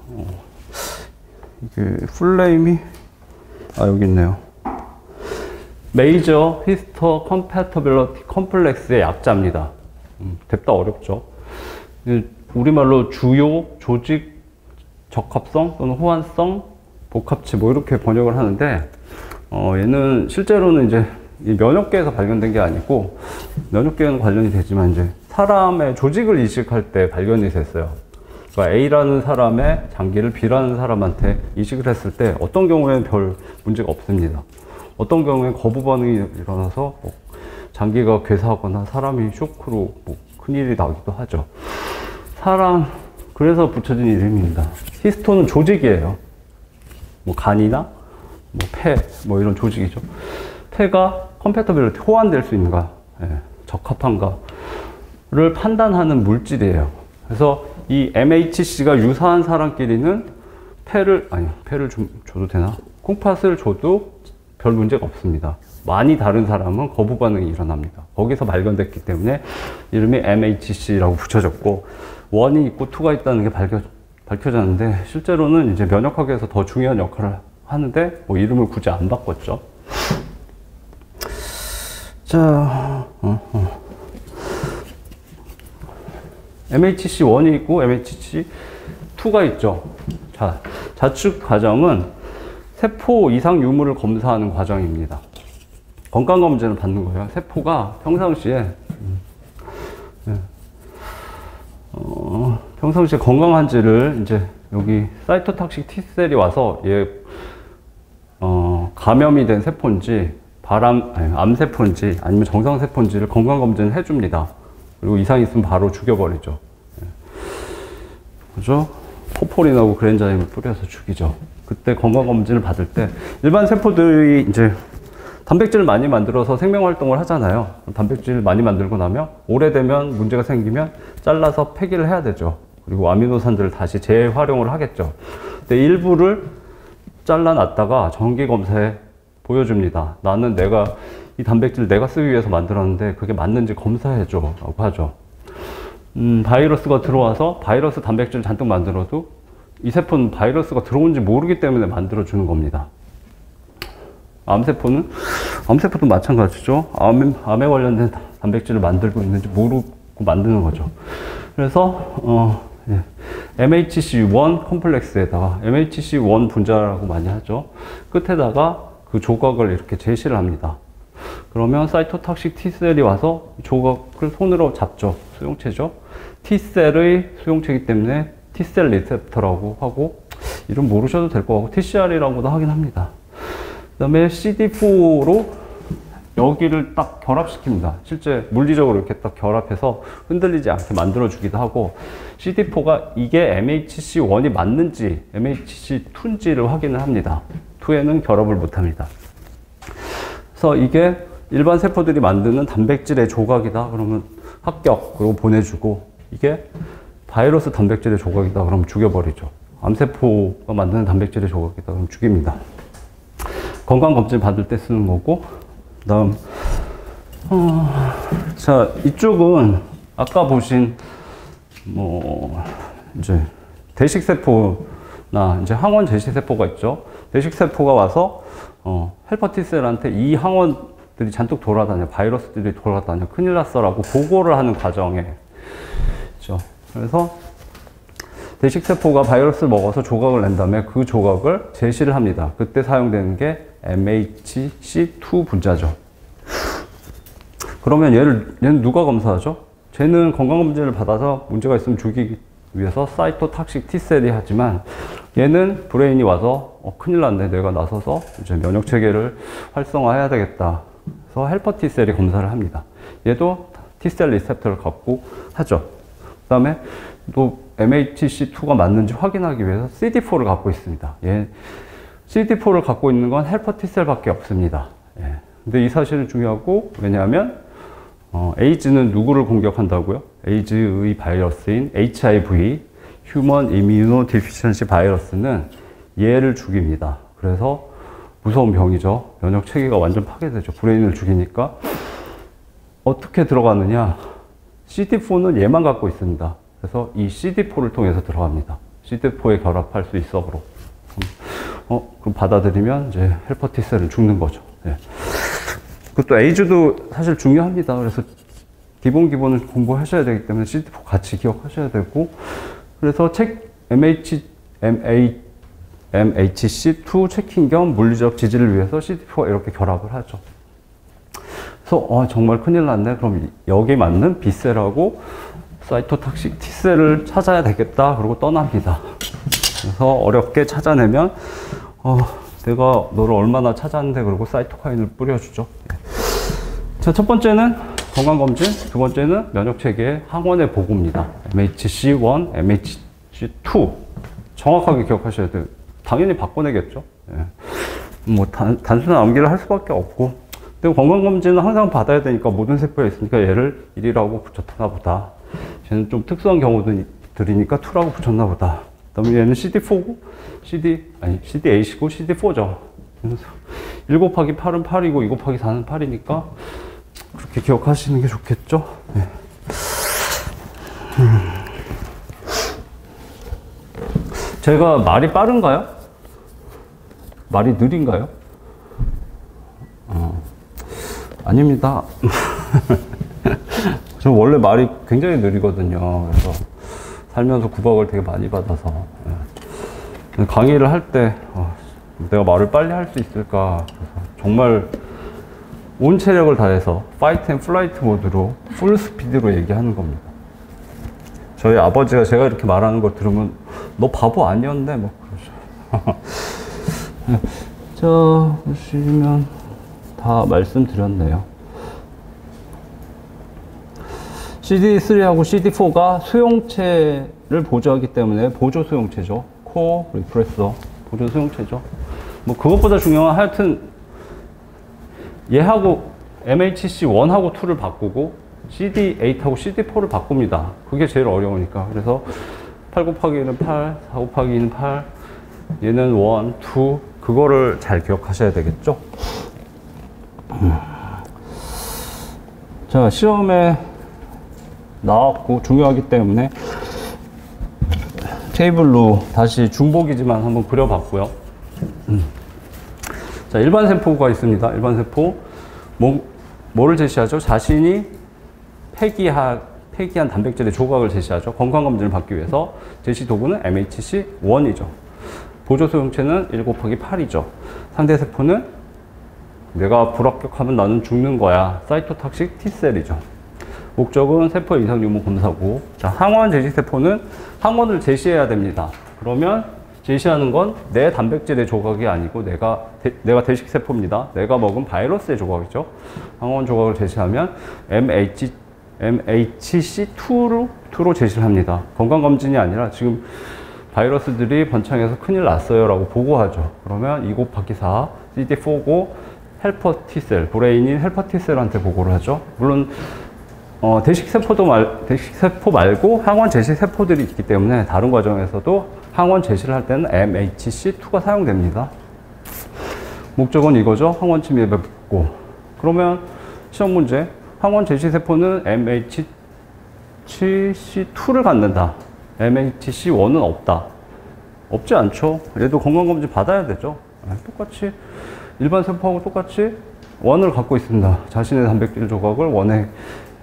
이게 풀네임이 여기 있네요. 메이저 히스토 컴패터빌리티 컴플렉스의 약자입니다. 됐다 어렵죠. 우리말로 주요 조직 적합성 또는 호환성 복합체 뭐 이렇게 번역을 하는데 얘는 실제로는 이제 이 면역계에서 발견된 게 아니고 면역계에는 관련이 되지만 이제 사람의 조직을 이식할 때 발견이 됐어요. 그러니까 A라는 사람의 장기를 B라는 사람한테 이식을 했을 때 어떤 경우에는 별 문제가 없습니다. 어떤 경우에는 거부 반응이 일어나서 뭐 장기가 괴사하거나 사람이 쇼크로 뭐 큰일이 나기도 하죠. 그래서 붙여진 이름입니다. 히스토는 조직이에요. 뭐 간이나 뭐 폐, 뭐 이런 조직이죠. 폐가 컴패터빌리티, 호환될 수 있는가, 적합한가를 판단하는 물질이에요. 그래서 이 MHC가 유사한 사람끼리는 폐를 줘도 되나? 콩팥을 줘도 별 문제가 없습니다. 많이 다른 사람은 거부 반응이 일어납니다. 거기서 발견됐기 때문에 이름이 MHC라고 붙여졌고, 1이 있고 2가 있다는 게 밝혀졌는데, 실제로는 이제 면역학에서 더 중요한 역할을 하는데, 뭐 이름을 굳이 안 바꿨죠. 자, MHC1이 있고 MHC2가 있죠. 자, 자축 과정은 세포 이상 유무를 검사하는 과정입니다. 건강검진을 받는 거예요. 세포가 평상시에 평상시에 건강한지를 이제 여기 사이토탁식 T셀이 와서 얘 감염이 된 세포인지 암세포인지 아니면 정상세포인지를 건강검진을 해줍니다. 그리고 이상 있으면 바로 죽여버리죠. 그죠? 포포린하고 그랜자임을 뿌려서 죽이죠. 그때 건강검진을 받을 때 일반 세포들이 이제 단백질을 많이 만들어서 생명활동을 하잖아요. 단백질을 많이 만들고 나면 오래되면 문제가 생기면 잘라서 폐기를 해야 되죠. 그리고 아미노산들을 다시 재활용을 하겠죠. 근데 일부를 잘라놨다가 정기검사에 보여줍니다. 나는 이 단백질을 내가 쓰기 위해서 만들었는데 그게 맞는지 검사해줘 라고 하죠. 바이러스가 들어와서 바이러스 단백질을 잔뜩 만들어도 이 세포는 바이러스가 들어온지 모르기 때문에 만들어주는 겁니다. 암세포도 마찬가지죠. 암에 관련된 단백질을 만들고 있는지 모르고 만드는 거죠. 그래서 MHC1 컴플렉스에다가 MHC1 분자라고 많이 하죠. 끝에다가 그 조각을 이렇게 제시를 합니다. 그러면 사이토탁식 T셀이 와서 조각을 손으로 잡죠. 수용체죠. T셀의 수용체이기 때문에 T셀 리셉터라고 하고, 이름 모르셔도 될 것 같고 TCR이라고도 하긴 합니다. 그 다음에 CD4로 여기를 딱 결합시킵니다. 실제 물리적으로 이렇게 딱 결합해서 흔들리지 않게 만들어주기도 하고, CD4가 이게 MHC1이 맞는지 MHC2인지를 확인을 합니다. 2에는 결합을 못합니다. 그래서 이게 일반 세포들이 만드는 단백질의 조각이다 그러면 합격, 그리고 보내주고, 이게 바이러스 단백질의 조각이다 그러면 죽여버리죠. 암세포가 만드는 단백질의 조각이다 그러면 죽입니다. 건강검진 받을 때 쓰는 거고, 그 다음 자, 이쪽은 아까 보신 이제 대식세포나 이제 항원 제시세포가 있죠. 대식세포가 와서 헬퍼 T셀한테 이 항원들이 잔뜩 돌아다녀, 바이러스들이 돌아다녀, 큰일 났어라고 보고를 하는 과정에 있죠. 그래서 대식세포가 바이러스를 먹어서 조각을 낸 다음에 그 조각을 제시를 합니다. 그때 사용되는 게 MHC2 분자죠. 그러면 얘는 누가 검사하죠? 쟤는 건강검진을 받아서 문제가 있으면 죽이기 위해서 사이토탁식 T셀이 하지만 얘는 브레인이 와서 큰일 났네, 내가 나서서 이제 면역체계를 활성화해야 되겠다. 그래서 헬퍼 T셀이 검사를 합니다. 얘도 T셀 리셉터를 갖고 하죠. 그 다음에 또 MHC2가 맞는지 확인하기 위해서 CD4를 갖고 있습니다. 예, CD4를 갖고 있는 건 헬퍼 T셀 밖에 없습니다. 예. 근데 이 사실은 중요하고, 왜냐하면 에이즈는 누구를 공격한다고요? 에이즈의 바이러스인 HIV, 휴먼 이뮤노 디피션시 바이러스는 얘를 죽입니다. 그래서 무서운 병이죠. 면역 체계가 완전 파괴되죠. 브레인을 죽이니까. 어떻게 들어가느냐? CD4는 얘만 갖고 있습니다. 그래서 이 CD4를 통해서 들어갑니다. CD4에 결합할 수 있어, 그럼. 그럼 받아들이면 이제 헬퍼 T셀은 죽는 거죠. 네. 그것도 에이즈도 사실 중요합니다. 그래서 기본은 공부하셔야 되기 때문에 CD4 같이 기억하셔야 되고, 그래서 MHC2 체킹 겸 물리적 지지를 위해서 CD4가 이렇게 결합을 하죠. 그래서 정말 큰일 났네. 그럼 여기에 맞는 B셀하고 사이토탁식 T셀을 찾아야 되겠다. 그러고 떠납니다. 그래서 어렵게 찾아내면 내가 너를 얼마나 찾았는데, 그리고 사이토카인을 뿌려주죠. 자, 첫 번째는 건강검진, 두 번째는 면역체계의 항원의 보고입니다. MHC1, MHC2 정확하게 기억하셔야 돼요. 당연히 바꿔내겠죠. 예. 뭐 단순한 암기를 할 수밖에 없고, 근데 건강검진은 항상 받아야 되니까 모든 세포에 있으니까 얘를 1이라고 붙였나 보다. 쟤는 좀 특수한 경우들이니까 2라고 붙였나 보다. 그다음에 얘는 CD4고, CDAC고 CD4죠. 그래서 1 곱하기 8은 8이고 2 곱하기 4는 8이니까 그렇게 기억하시는 게 좋겠죠. 네. 제가 말이 빠른가요? 말이 느린가요? 아닙니다. 저 원래 말이 굉장히 느리거든요. 그래서 살면서 구박을 되게 많이 받아서 강의를 할 때 내가 말을 빨리 할 수 있을까, 그래서 정말 온 체력을 다해서 파이트 앤 플라이트 모드로 풀 스피드로 얘기하는 겁니다. 저희 아버지가 제가 이렇게 말하는 걸 들으면 너 바보 아니었네 뭐 그러죠. 자, 보시면 다 말씀드렸네요. CD3하고 CD4가 수용체를 보조하기 때문에 보조 수용체죠. 코어 리프레서 보조 수용체죠. 뭐 그것보다 중요한, 하여튼 얘하고 MHC1하고 2를 바꾸고 CD8하고 CD4를 바꿉니다. 그게 제일 어려우니까. 그래서 8 곱하기 1은 8, 4 곱하기 2는 8, 얘는 1, 2, 그거를 잘 기억하셔야 되겠죠. 자, 시험에 나왔고 중요하기 때문에 테이블로 다시 중복이지만 한번 그려봤고요. 자, 일반 세포가 있습니다. 일반 세포. 뭐를 제시하죠? 자신이 폐기한 단백질의 조각을 제시하죠. 건강검진을 받기 위해서. 제시 도구는 MHC1이죠. 보조 소형체는 1 곱하기 8이죠. 상대 세포는 내가 불합격하면 나는 죽는 거야. 사이토탁식 T셀이죠. 목적은 세포 이상 유무 검사고, 자, 항원 제시 세포는 항원을 제시해야 됩니다. 그러면 제시하는 건 내 단백질의 조각이 아니고 내가 대식 세포입니다. 내가 먹은 바이러스의 조각이죠. 항원 조각을 제시하면 MHC2로 제시를 합니다. 건강검진이 아니라 지금 바이러스들이 번창해서 큰일 났어요 라고 보고하죠. 그러면 2 곱하기 4, CD4고 헬퍼 T셀, 브레인인 헬퍼 T셀한테 보고를 하죠. 물론 대식 세포 말고 항원 제시 세포들이 있기 때문에 다른 과정에서도 항원 제시를 할 때는 MHC2가 사용됩니다. 목적은 이거죠. 항원 침입에 붙고. 그러면 시험 문제, 항원 제시 세포는 MHC2를 갖는다. MHC1은 없다. 없지 않죠. 얘도 건강검진 받아야 되죠. 똑같이 일반 세포하고 똑같이 원을 갖고 있습니다. 자신의 단백질 조각을 원에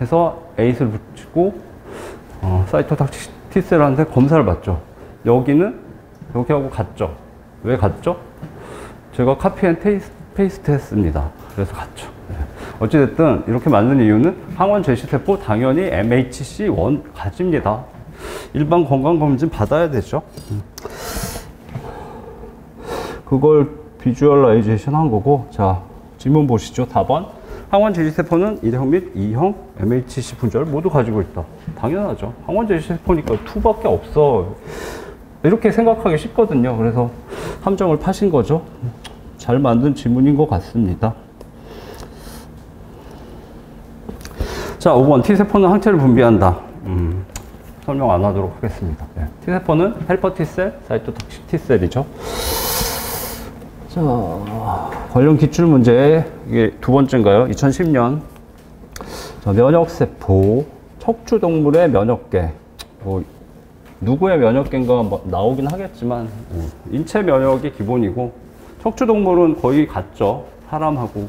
해서 에잇을 붙이고 사이토탁식 T셀한테 검사를 받죠. 여기는 여기하고 같죠. 왜 같죠? 제가 카피 앤 페이스트 했습니다. 그래서 같죠. 어찌됐든 이렇게 맞는 이유는 항원 제시세포 당연히 MHC1 가집니다. 일반 건강검진 받아야 되죠. 그걸 비주얼라이제이션 한 거고. 자, 질문 보시죠. 답안. 항원 제시세포는 1형 및 2형 MHC 분자를 모두 가지고 있다. 당연하죠. 항원 제시세포니까 2밖에 없어. 이렇게 생각하기 쉽거든요. 그래서 함정을 파신 거죠. 잘 만든 지문인 것 같습니다. 자, 5번. T세포는 항체를 분비한다. 설명 안 하도록 하겠습니다. 네. T세포는 헬퍼 T셀, 사이토톡식 T셀이죠. 자, 관련 기출 문제, 이게 두 번째인가요? 2010년. 자, 면역세포, 척추동물의 면역계. 뭐, 누구의 면역계인가 뭐 나오긴 하겠지만, 인체 면역이 기본이고, 척추동물은 거의 같죠. 사람하고.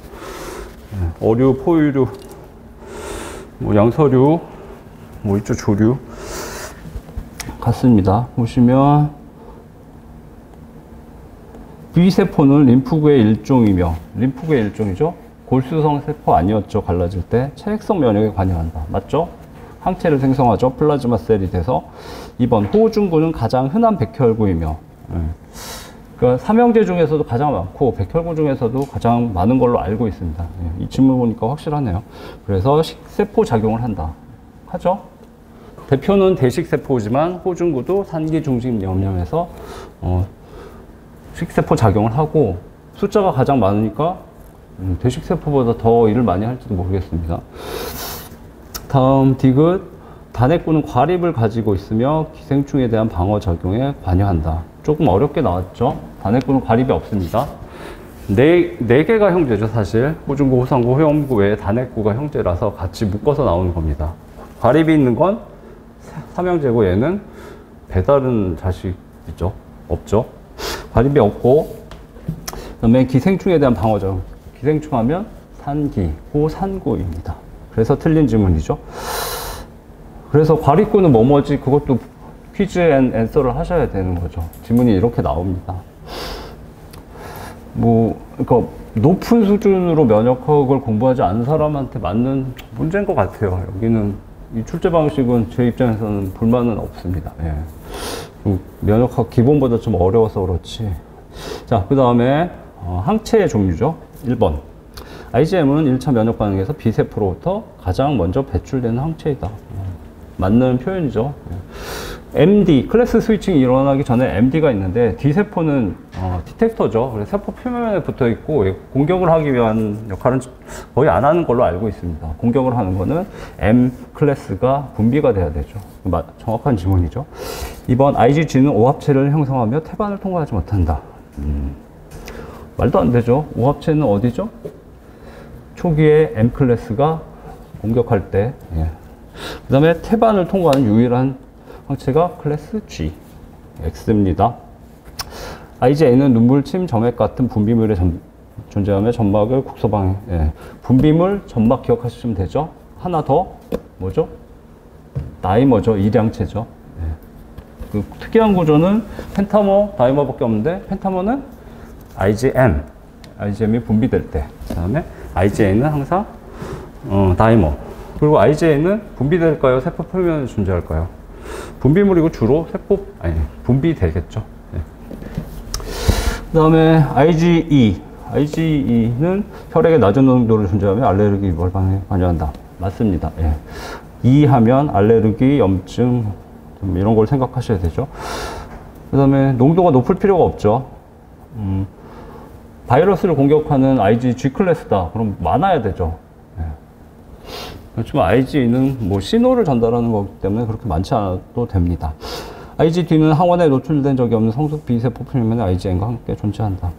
어류, 포유류, 뭐 양서류, 뭐 이쪽 조류. 같습니다. 보시면, B세포는 림프구의 일종이며, 림프구의 일종이죠? 골수성 세포 아니었죠, 갈라질 때. 체액성 면역에 관여한다. 맞죠? 항체를 생성하죠. 플라즈마 셀이 돼서. 2번, 호중구는 가장 흔한 백혈구이며, 그러니까 삼형제 중에서도 가장 많고, 백혈구 중에서도 가장 많은 걸로 알고 있습니다. 이 질문 보니까 확실하네요. 그래서 식세포 작용을 한다. 하죠? 대표는 대식세포지만, 호중구도 산기 중심 염염에서, 식세포 작용을 하고, 숫자가 가장 많으니까 대식세포보다 더 일을 많이 할지도 모르겠습니다. 다음 디귿. 단핵구는 과립을 가지고 있으며 기생충에 대한 방어 작용에 관여한다. 조금 어렵게 나왔죠. 단핵구는 과립이 없습니다. 네 개가 형제죠. 사실 호중구, 호상구, 호염구 외에 단핵구가 형제라서 같이 묶어서 나오는 겁니다. 과립이 있는 건 삼형제고, 얘는 배다른 자식이죠. 없죠. 과립이 없고, 그다음에 기생충에 대한 방어죠. 기생충 하면 산기, 호산구입니다. 그래서 틀린 질문이죠. 그래서 과립구는 뭐뭐지? 그것도 퀴즈 앤 앤서를 하셔야 되는 거죠. 질문이 이렇게 나옵니다. 뭐, 그러니까 높은 수준으로 면역학을 공부하지 않은 사람한테 맞는 문제인 것 같아요. 여기는 이 출제 방식은 제 입장에서는 불만은 없습니다. 예. 면역학 기본보다 좀 어려워서 그렇지. 자, 그 다음에 항체의 종류죠. 1번. IgM은 1차 면역 반응에서 B세포로부터 가장 먼저 배출되는 항체이다. 맞는 표현이죠. MD, 클래스 스위칭이 일어나기 전에 MD가 있는데, D세포는 디텍터죠. 그래서 세포 표면에 붙어 있고, 공격을 하기 위한 역할은 거의 안 하는 걸로 알고 있습니다. 공격을 하는 거는 M 클래스가 분비가 돼야 되죠. 정확한 질문이죠. 2번, IgG는 오합체를 형성하며 태반을 통과하지 못한다. 말도 안 되죠. 오합체는 어디죠? 초기에 M 클래스가 공격할 때. 예. 그 다음에 태반을 통과하는 유일한 항체가 클래스 G, X입니다. IgA는 눈물침, 점액 같은 분비물에 존재하며 점막을 국소방해. 예. 분비물, 점막 기억하시면 되죠. 하나 더, 뭐죠? 다이머죠. 일양체죠. 예. 그 특이한 구조는 펜타머, 다이머밖에 없는데, 펜타머는 IgM이 분비될 때. 그 다음에 IgA는 항상 다이머. 그리고 IgA는 분비될까요? 세포 표면에 존재할까요? 분비물이고 주로 분비되겠죠. 네. 그 다음에 IgE는 혈액의 낮은 농도를 존재하며 알레르기 유발방에 관여한다. 맞습니다. 예. E 하면 알레르기, 염증, 이런 걸 생각하셔야 되죠. 그 다음에 농도가 높을 필요가 없죠. 바이러스를 공격하는 IgG 클래스다. 그럼 많아야 되죠. 예. 그렇지만 IgE는 뭐 신호를 전달하는 거기 때문에 그렇게 많지 않아도 됩니다. IgD는 항원에 노출된 적이 없는 성숙 B세포 표면에 IgM과 함께 존재한다.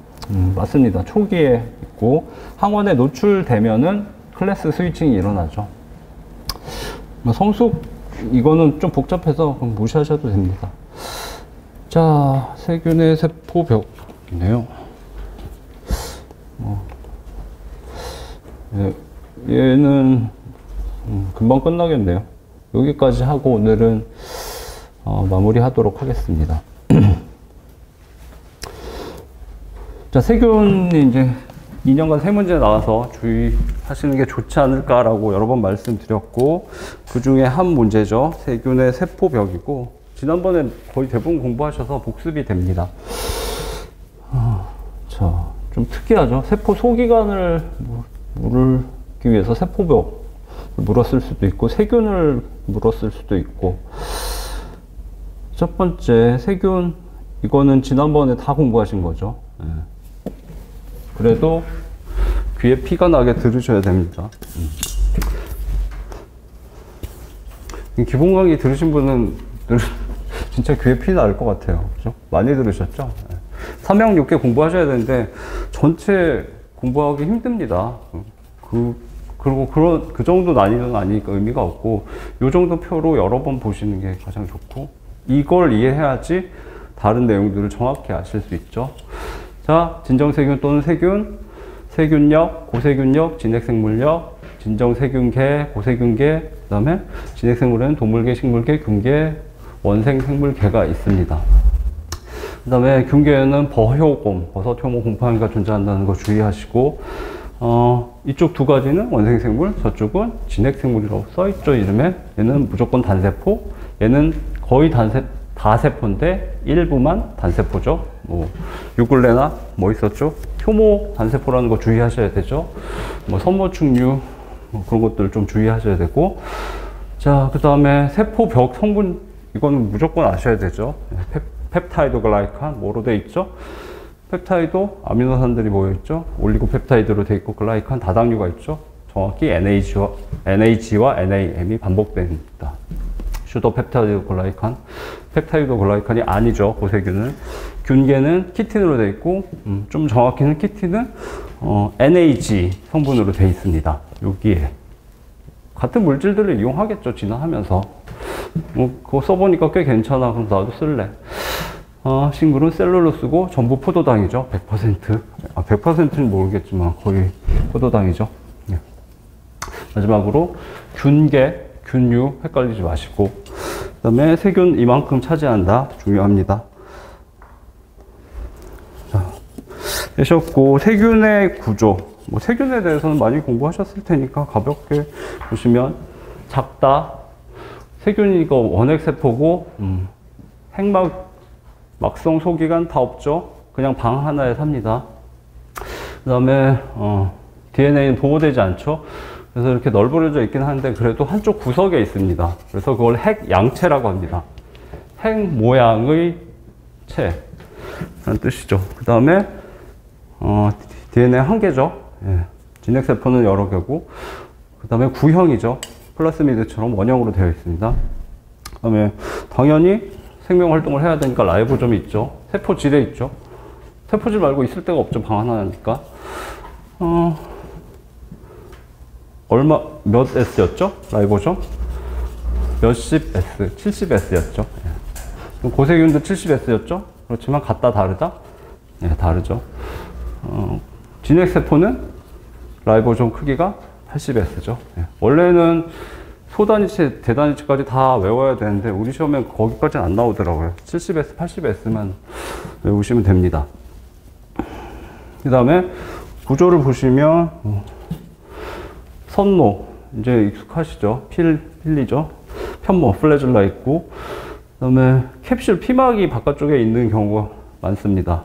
맞습니다. 초기에 있고 항원에 노출되면은 클래스 스위칭이 일어나죠. 성숙 이거는 좀 복잡해서 무시하셔도 됩니다. 자, 세균의 세포벽이네요. 얘는 금방 끝나겠네요. 여기까지 하고 오늘은 마무리하도록 하겠습니다. 자, 세균이 이제 2년간 세 문제 나와서 주의하시는 게 좋지 않을까라고 여러 번 말씀드렸고, 그 중에 한 문제죠. 세균의 세포벽이고, 지난번에 거의 대부분 공부하셔서 복습이 됩니다. 자, 좀 특이하죠. 세포 소기관을 물기 위해서 세포벽을 물었을 수도 있고, 세균을 물었을 수도 있고. 첫 번째, 세균, 이거는 지난번에 다 공부하신 거죠. 네. 그래도 귀에 피가 나게 들으셔야 됩니다. 기본 강의 들으신 분은 진짜 귀에 피 날 것 같아요. 그죠? 많이 들으셨죠? 네. 삼형 6개 공부하셔야 되는데 전체 공부하기 힘듭니다. 그리고 그 정도 난이도는 아니니까 의미가 없고, 요 정도 표로 여러 번 보시는 게 가장 좋고, 이걸 이해해야지 다른 내용들을 정확히 아실 수 있죠. 자, 진정세균 또는 세균, 세균력, 고세균력, 진핵생물력, 진정세균계, 고세균계, 그 다음에 진핵생물에는 동물계, 식물계, 균계, 원생생물계가 있습니다. 그 다음에 균계에는 버효곰, 버섯, 효모, 곰팡이가 존재한다는 거 주의하시고, 이쪽 두 가지는 원생생물, 저쪽은 진핵생물이라고 써있죠, 이름에. 얘는 무조건 단세포, 얘는 거의 다세포인데 일부만 단세포죠. 뭐 유글레나 뭐 있었죠? 효모 단세포라는 거 주의하셔야 되죠. 뭐 선모축류 뭐 그런 것들 좀 주의하셔야 되고. 자, 그 다음에 세포벽 성분, 이거는 무조건 아셔야 되죠. 펩타이드 글라이칸 뭐로 돼 있죠? 펩타이도 아미노산들이 모여 있죠. 올리고펩타이드로 돼 있고, 글라이칸 다당류가 있죠. 정확히 NH와 NAM이 반복됩니다. 슈도펩타이드 글라이칸, 펩타이드 글라이칸이 아니죠, 고세균은. 균계는 키틴으로 되어 있고, 좀 정확히는 키틴은 NAG 성분으로 되어 있습니다. 여기에 같은 물질들을 이용하겠죠, 진화하면서. 뭐 그거 써보니까 꽤 괜찮아, 그럼 나도 쓸래. 싱글은 셀룰로스고 전부 포도당이죠, 100%. 100%는 모르겠지만 거의 포도당이죠. 네. 마지막으로 균계, 균류 헷갈리지 마시고, 그 다음에 세균 이만큼 차지한다, 중요합니다. 자, 되셨고, 세균의 구조, 뭐 세균에 대해서는 많이 공부하셨을 테니까 가볍게 보시면, 작다, 세균이 이거 원핵세포고, 막성 소기관 다 없죠. 그냥 방 하나에 삽니다. 그 다음에 DNA는 보호되지 않죠. 그래서 이렇게 널브러져 있긴 한데 그래도 한쪽 구석에 있습니다. 그래서 그걸 핵양체라고 합니다. 핵 모양의 체라는 뜻이죠. 그 다음에 DNA 한 개죠. 예. 진핵세포는 여러 개고, 그 다음에 구형이죠. 플라스미드처럼 원형으로 되어 있습니다. 그 다음에 당연히 생명활동을 해야 되니까 라이보좀이 있죠. 세포질에 있죠. 세포질 말고 있을 데가 없죠, 방 하나니까. 몇 S였죠? 라이보좀? 몇십 S, 70S였죠. 예. 고세균도 70S였죠? 그렇지만 같다 다르다? 네, 다르죠. 진핵세포는 라이보좀 크기가 80S죠. 예. 원래는 소단위치, 대단위치까지 다 외워야 되는데 우리 시험에 거기까지는 안 나오더라고요. 70S, 80S만 외우시면 됩니다. 그 다음에 구조를 보시면 선로, 이제 익숙하시죠? 필리죠? 편모, 플래줄라 있고, 그 다음에 캡슐, 피막이 바깥쪽에 있는 경우가 많습니다.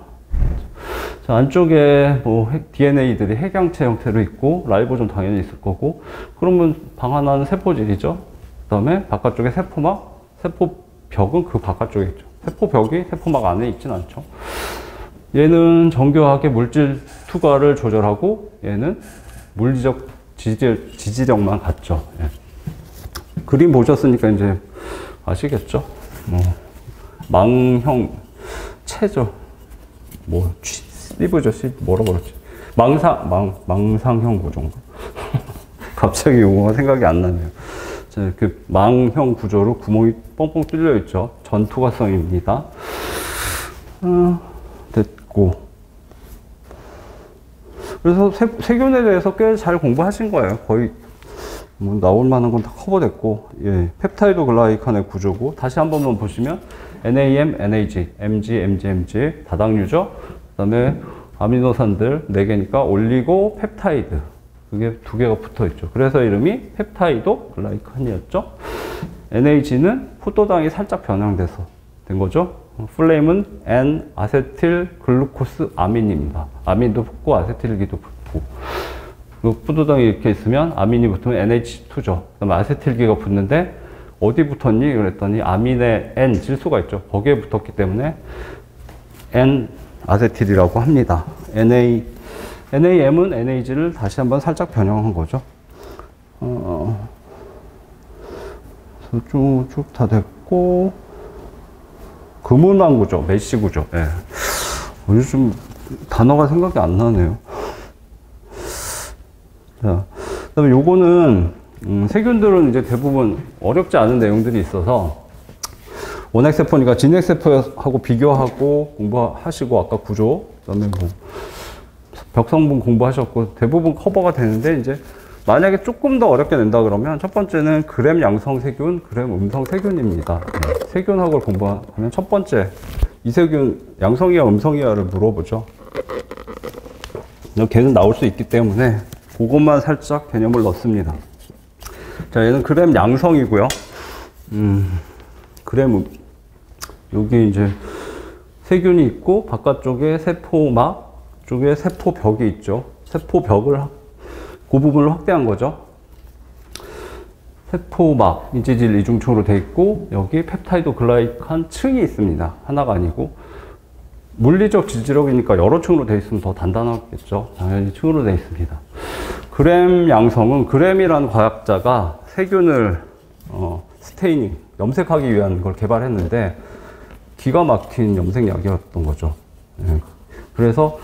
자, 안쪽에 뭐 DNA들이 핵양체 형태로 있고, 라이보좀 당연히 있을 거고, 그러면 방 하나는 세포질이죠. 그 다음에 바깥쪽에 세포막, 세포벽은 그 바깥쪽에 있죠. 세포벽이 세포막 안에 있진 않죠. 얘는 정교하게 물질 투과를 조절하고, 얘는 물리적 지지력만 같죠. 예. 그림 보셨으니까 이제 아시겠죠? 망형 체죠. 뭐 리브죠, 뭐라고 그러지? 망상형 구조인가? 갑자기 용어가 생각이 안 나네요. 자, 이렇게 망형 구조로 구멍이 뻥뻥 뚫려 있죠. 전투과성입니다. 됐고. 그래서 세균에 대해서 꽤 잘 공부하신 거예요. 거의 뭐 나올 만한 건 다 커버됐고, 예, 펩타이드 글라이칸의 구조고, 다시 한 번만 보시면 NAM, NAG, MG, MG, MG 다당류죠. 그다음에 아미노산들 4개니까 올리고 펩타이드. 그게 2개가 붙어 있죠. 그래서 이름이 펩타이도 글라이칸이었죠. NAG는 포도당이 살짝 변형돼서 된 거죠. 플레임은 N 아세틸 글루코스 아민입니다. 아민도 붙고 아세틸기도 붙고. 포도당이 이렇게 있으면 아민이 붙으면 NH2죠. 그다음에 아세틸기가 붙는데 어디 붙었니? 그랬더니 아민의 N 질소가 있죠. 거기에 붙었기 때문에 N 아세틸이라고 합니다. NAM은 NAG를 다시 한번 살짝 변형한 거죠. 쭉 다 됐고, 그물망 구조, 메쉬 구조. 예. 요즘 단어가 생각이 안 나네요. 자, 그다음에 요거는 세균들은 이제 대부분 어렵지 않은 내용들이 있어서 원핵세포니까 진핵세포하고 비교하고 공부하시고 아까 구조, 그다음에 뭐 벽성분 공부하셨고 대부분 커버가 되는데 이제 만약에 조금 더 어렵게 낸다 그러면 첫 번째는 그램 양성 세균, 그램 음성 세균입니다. 세균학을 공부하면 첫 번째 이 세균 양성이야 음성이야를 물어보죠. 걔는 나올 수 있기 때문에 그것만 살짝 개념을 넣습니다. 자, 얘는 그램 양성이고요. 여기 이제 세균이 있고 바깥쪽에 세포막 쪽에 세포벽이 있죠. 세포벽을 그 부분을 확대한 거죠. 세포막 인지질 이중층으로 되어 있고 여기 펩타이도 글라이칸 층이 있습니다. 하나가 아니고 물리적 지지력이니까 여러 층으로 되어 있으면 더 단단하겠죠. 당연히 층으로 되어 있습니다. 그램 양성은 그램이라는 과학자가 세균을 스테이닝 염색하기 위한 걸 개발했는데 기가 막힌 염색약이었던 거죠. 예. 그래서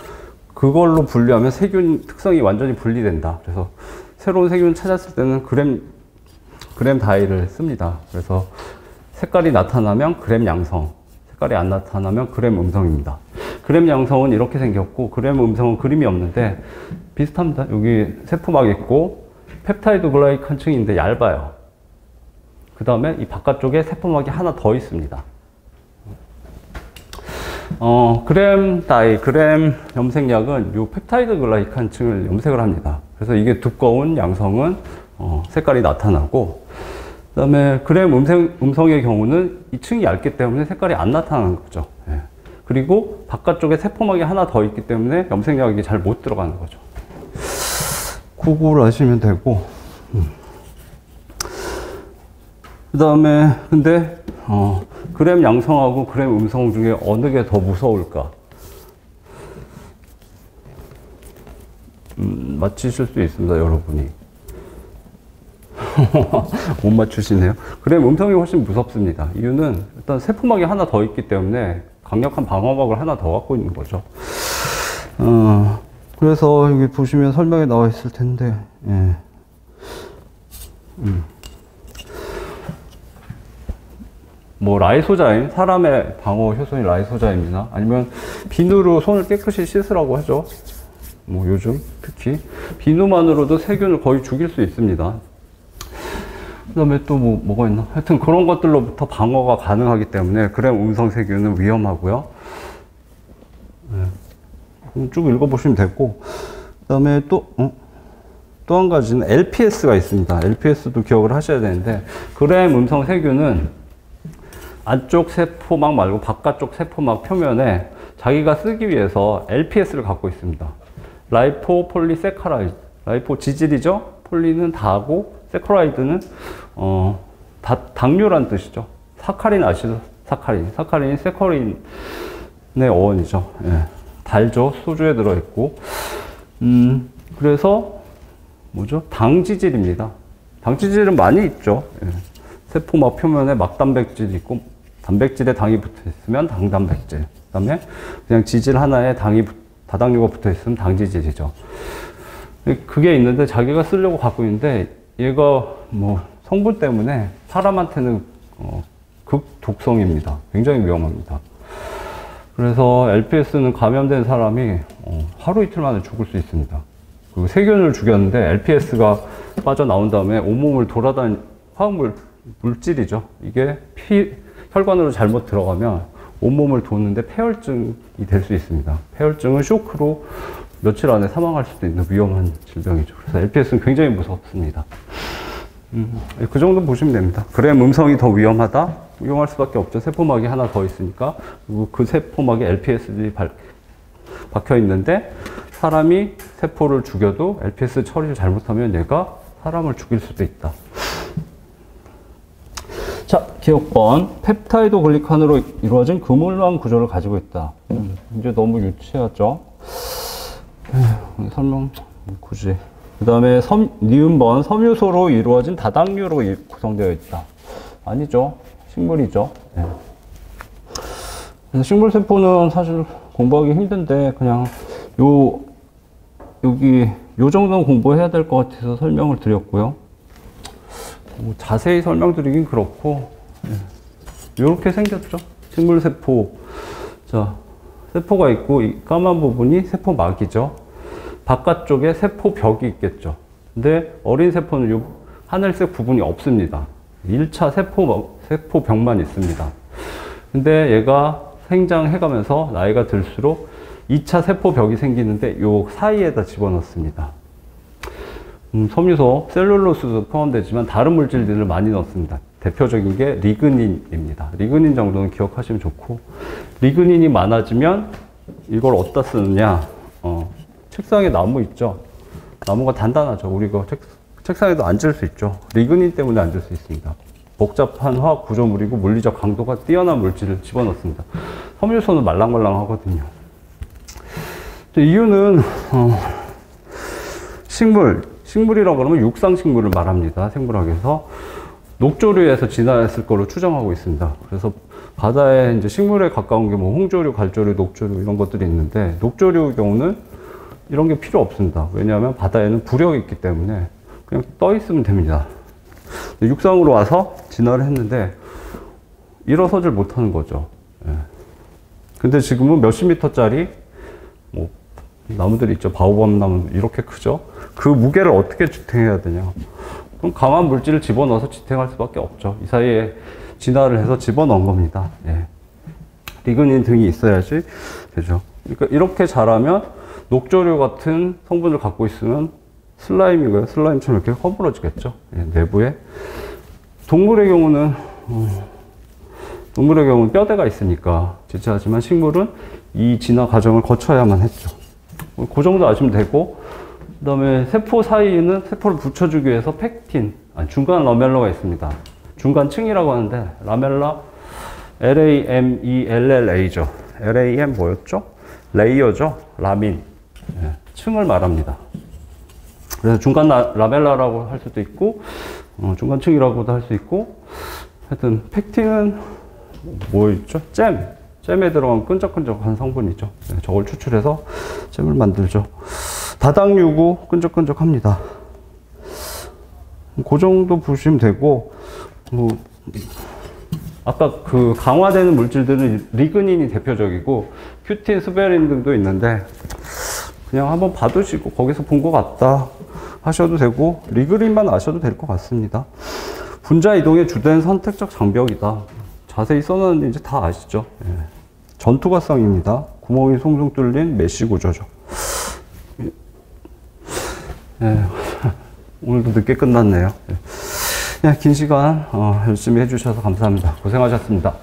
그걸로 분리하면 세균 특성이 완전히 분리된다. 그래서 새로운 세균을 찾았을 때는 그램 다이를 씁니다. 그래서 색깔이 나타나면 그램 양성, 색깔이 안 나타나면 그램 음성입니다. 그램 양성은 이렇게 생겼고 그램 음성은 그림이 없는데 비슷합니다. 여기 세포막 있고 펩타이드 글라이칸 층인데 얇아요. 그 다음에 이 바깥쪽에 세포막이 하나 더 있습니다. 그램 염색약은 요 펩타이드 글라이칸 층을 염색을 합니다. 그래서 이게 두꺼운 양성은 색깔이 나타나고, 그 다음에 그램 음성의 경우는 이 층이 얇기 때문에 색깔이 안 나타나는 거죠. 예. 그리고 바깥쪽에 세포막이 하나 더 있기 때문에 염색약이 잘 못 들어가는 거죠. 그걸 아시면 되고, 그 다음에 근데 그램 양성하고 그램 음성 중에 어느 게 더 무서울까? 맞히실 수 있습니다, 여러분이. 못 맞추시네요. 그램 음성이 훨씬 무섭습니다. 이유는 일단 세포막이 하나 더 있기 때문에 강력한 방어막을 하나 더 갖고 있는 거죠. 그래서 여기 보시면 설명에 나와 있을 텐데, 예. 뭐 라이소자임, 사람의 방어 효소인 라이소자임이나 아니면 비누로 손을 깨끗이 씻으라고 하죠. 뭐 요즘 특히 비누만으로도 세균을 거의 죽일 수 있습니다. 그 다음에 또 뭐가 있나? 하여튼 그런 것들로부터 방어가 가능하기 때문에 그램 음성 세균은 위험하고요. 네. 쭉 읽어보시면 되고, 그 다음에 또 한 가지는 LPS가 있습니다. LPS도 기억을 하셔야 되는데, 그램 음성 세균은 안쪽 세포막 말고 바깥쪽 세포막 표면에 자기가 쓰기 위해서 LPS를 갖고 있습니다. 라이포 폴리세카라이드. 라이포 지질이죠. 폴리는 다하고 세카라이드는 당류란 뜻이죠. 사카린 아시죠? 사카린이 세커린의 어원이죠. 예. 달죠. 소주에 들어있고. 그래서 뭐죠? 당지질입니다. 당지질은 많이 있죠. 예. 세포막 표면에 막단백질이 있고 단백질에 당이 붙어 있으면 당단백질. 그다음에 그냥 지질 하나에 다당류가 붙어 있으면 당지질이죠. 그게 있는데 자기가 쓰려고 갖고 있는데 얘가 뭐 성분 때문에 사람한테는 극독성입니다. 굉장히 위험합니다. 그래서 LPS는 감염된 사람이 하루 이틀 만에 죽을 수 있습니다. 그리고 세균을 죽였는데 LPS가 빠져나온 다음에 온몸을 돌아다니는 화학물 물질이죠. 이게 혈관으로 잘못 들어가면 온몸을 도는데 폐혈증이 될 수 있습니다. 폐혈증은 쇼크로 며칠 안에 사망할 수도 있는 위험한 질병이죠. 그래서 LPS는 굉장히 무섭습니다. 그 정도 보시면 됩니다. 그램 음성이 더 위험하다? 위험할 수밖에 없죠. 세포막이 하나 더 있으니까. 그리고 그 세포막에 LPS들이 박혀 있는데 사람이 세포를 죽여도 LPS 처리를 잘못하면 얘가 사람을 죽일 수도 있다. 자, 기억번. 펩타이드 글리칸으로 이루어진 그물망 구조를 가지고 있다. 이제 너무 유치하죠? 설명 굳이. 그 다음에 니은번 섬유소로 이루어진 다당류로 구성되어 있다. 아니죠. 식물이죠. 네. 그래서 식물세포는 사실 공부하기 힘든데 그냥 여기 요 정도는 공부해야 될 것 같아서 설명을 드렸고요. 뭐 자세히 설명드리긴 그렇고 이렇게 생겼죠. 식물세포. 자, 세포가 있고 이 까만 부분이 세포막이죠. 바깥쪽에 세포벽이 있겠죠. 근데 어린 세포는 이 하늘색 부분이 없습니다. 1차 세포벽만 있습니다. 근데 얘가 생장해가면서 나이가 들수록 2차 세포벽이 생기는데 요 사이에다 집어넣습니다. 섬유소, 셀룰로스도 포함되지만 다른 물질들을 많이 넣습니다. 대표적인 게 리그닌입니다. 리그닌 정도는 기억하시면 좋고, 리그닌이 많아지면 이걸 어디다 쓰느냐. 책상에 나무 있죠. 나무가 단단하죠. 우리가 책상에도 앉을 수 있죠. 리그닌 때문에 앉을 수 있습니다. 복잡한 화학 구조물이고 물리적 강도가 뛰어난 물질을 집어넣습니다. 섬유소는 말랑말랑하거든요. 이유는 식물이라고 그러면 육상식물을 말합니다. 생물학에서 녹조류에서 진화했을 거로 추정하고 있습니다. 그래서 바다에 이제 식물에 가까운 게 뭐 홍조류, 갈조류, 녹조류 이런 것들이 있는데 녹조류의 경우는 이런 게 필요 없습니다. 왜냐하면 바다에는 부력이 있기 때문에 그냥 떠 있으면 됩니다. 육상으로 와서 진화를 했는데 일어서질 못하는 거죠. 근데 지금은 몇십 미터짜리 뭐 나무들이 있죠. 바오밥 나무 이렇게 크죠. 그 무게를 어떻게 지탱해야 되냐. 그럼 강한 물질을 집어넣어서 지탱할 수밖에 없죠. 이 사이에 진화를 해서 집어넣은 겁니다. 리그닌 등이 있어야지 되죠. 그러니까 이렇게 자라면 녹조류 같은 성분을 갖고 있으면 슬라임이고요. 슬라임처럼 이렇게 허물어지겠죠. 내부에. 동물의 경우는 뼈대가 있으니까 지체하지만 식물은 이 진화 과정을 거쳐야만 했죠. 그 정도 아시면 되고, 그 다음에 세포 사이에는 세포를 붙여주기 위해서 팩틴, 중간 라멜라가 있습니다. 중간층이라고 하는데, 라멜라, LAMELLA죠. LAM 뭐였죠? 레이어죠? 라민. 층을 말합니다. 그래서 중간 라멜라라고 할 수도 있고, 중간층이라고도 할 수 있고, 하여튼, 팩틴은 뭐 있죠? 잼에 들어간 끈적끈적한 성분이죠. 저걸 추출해서 잼을 만들죠. 다당류고 끈적끈적합니다. 그 정도 보시면 되고, 뭐 아까 그 강화되는 물질들은 리그닌이 대표적이고 큐틴, 스베린 등도 있는데 그냥 한번 봐두시고 거기서 본 것 같다 하셔도 되고 리그닌만 아셔도 될 것 같습니다. 분자 이동의 주된 선택적 장벽이다. 자세히 써놨는데 이제 다 아시죠? 전투과성입니다. 구멍이 송송 뚫린 메쉬 구조죠. 오늘도 늦게 끝났네요. 긴 시간 열심히 해주셔서 감사합니다. 고생하셨습니다.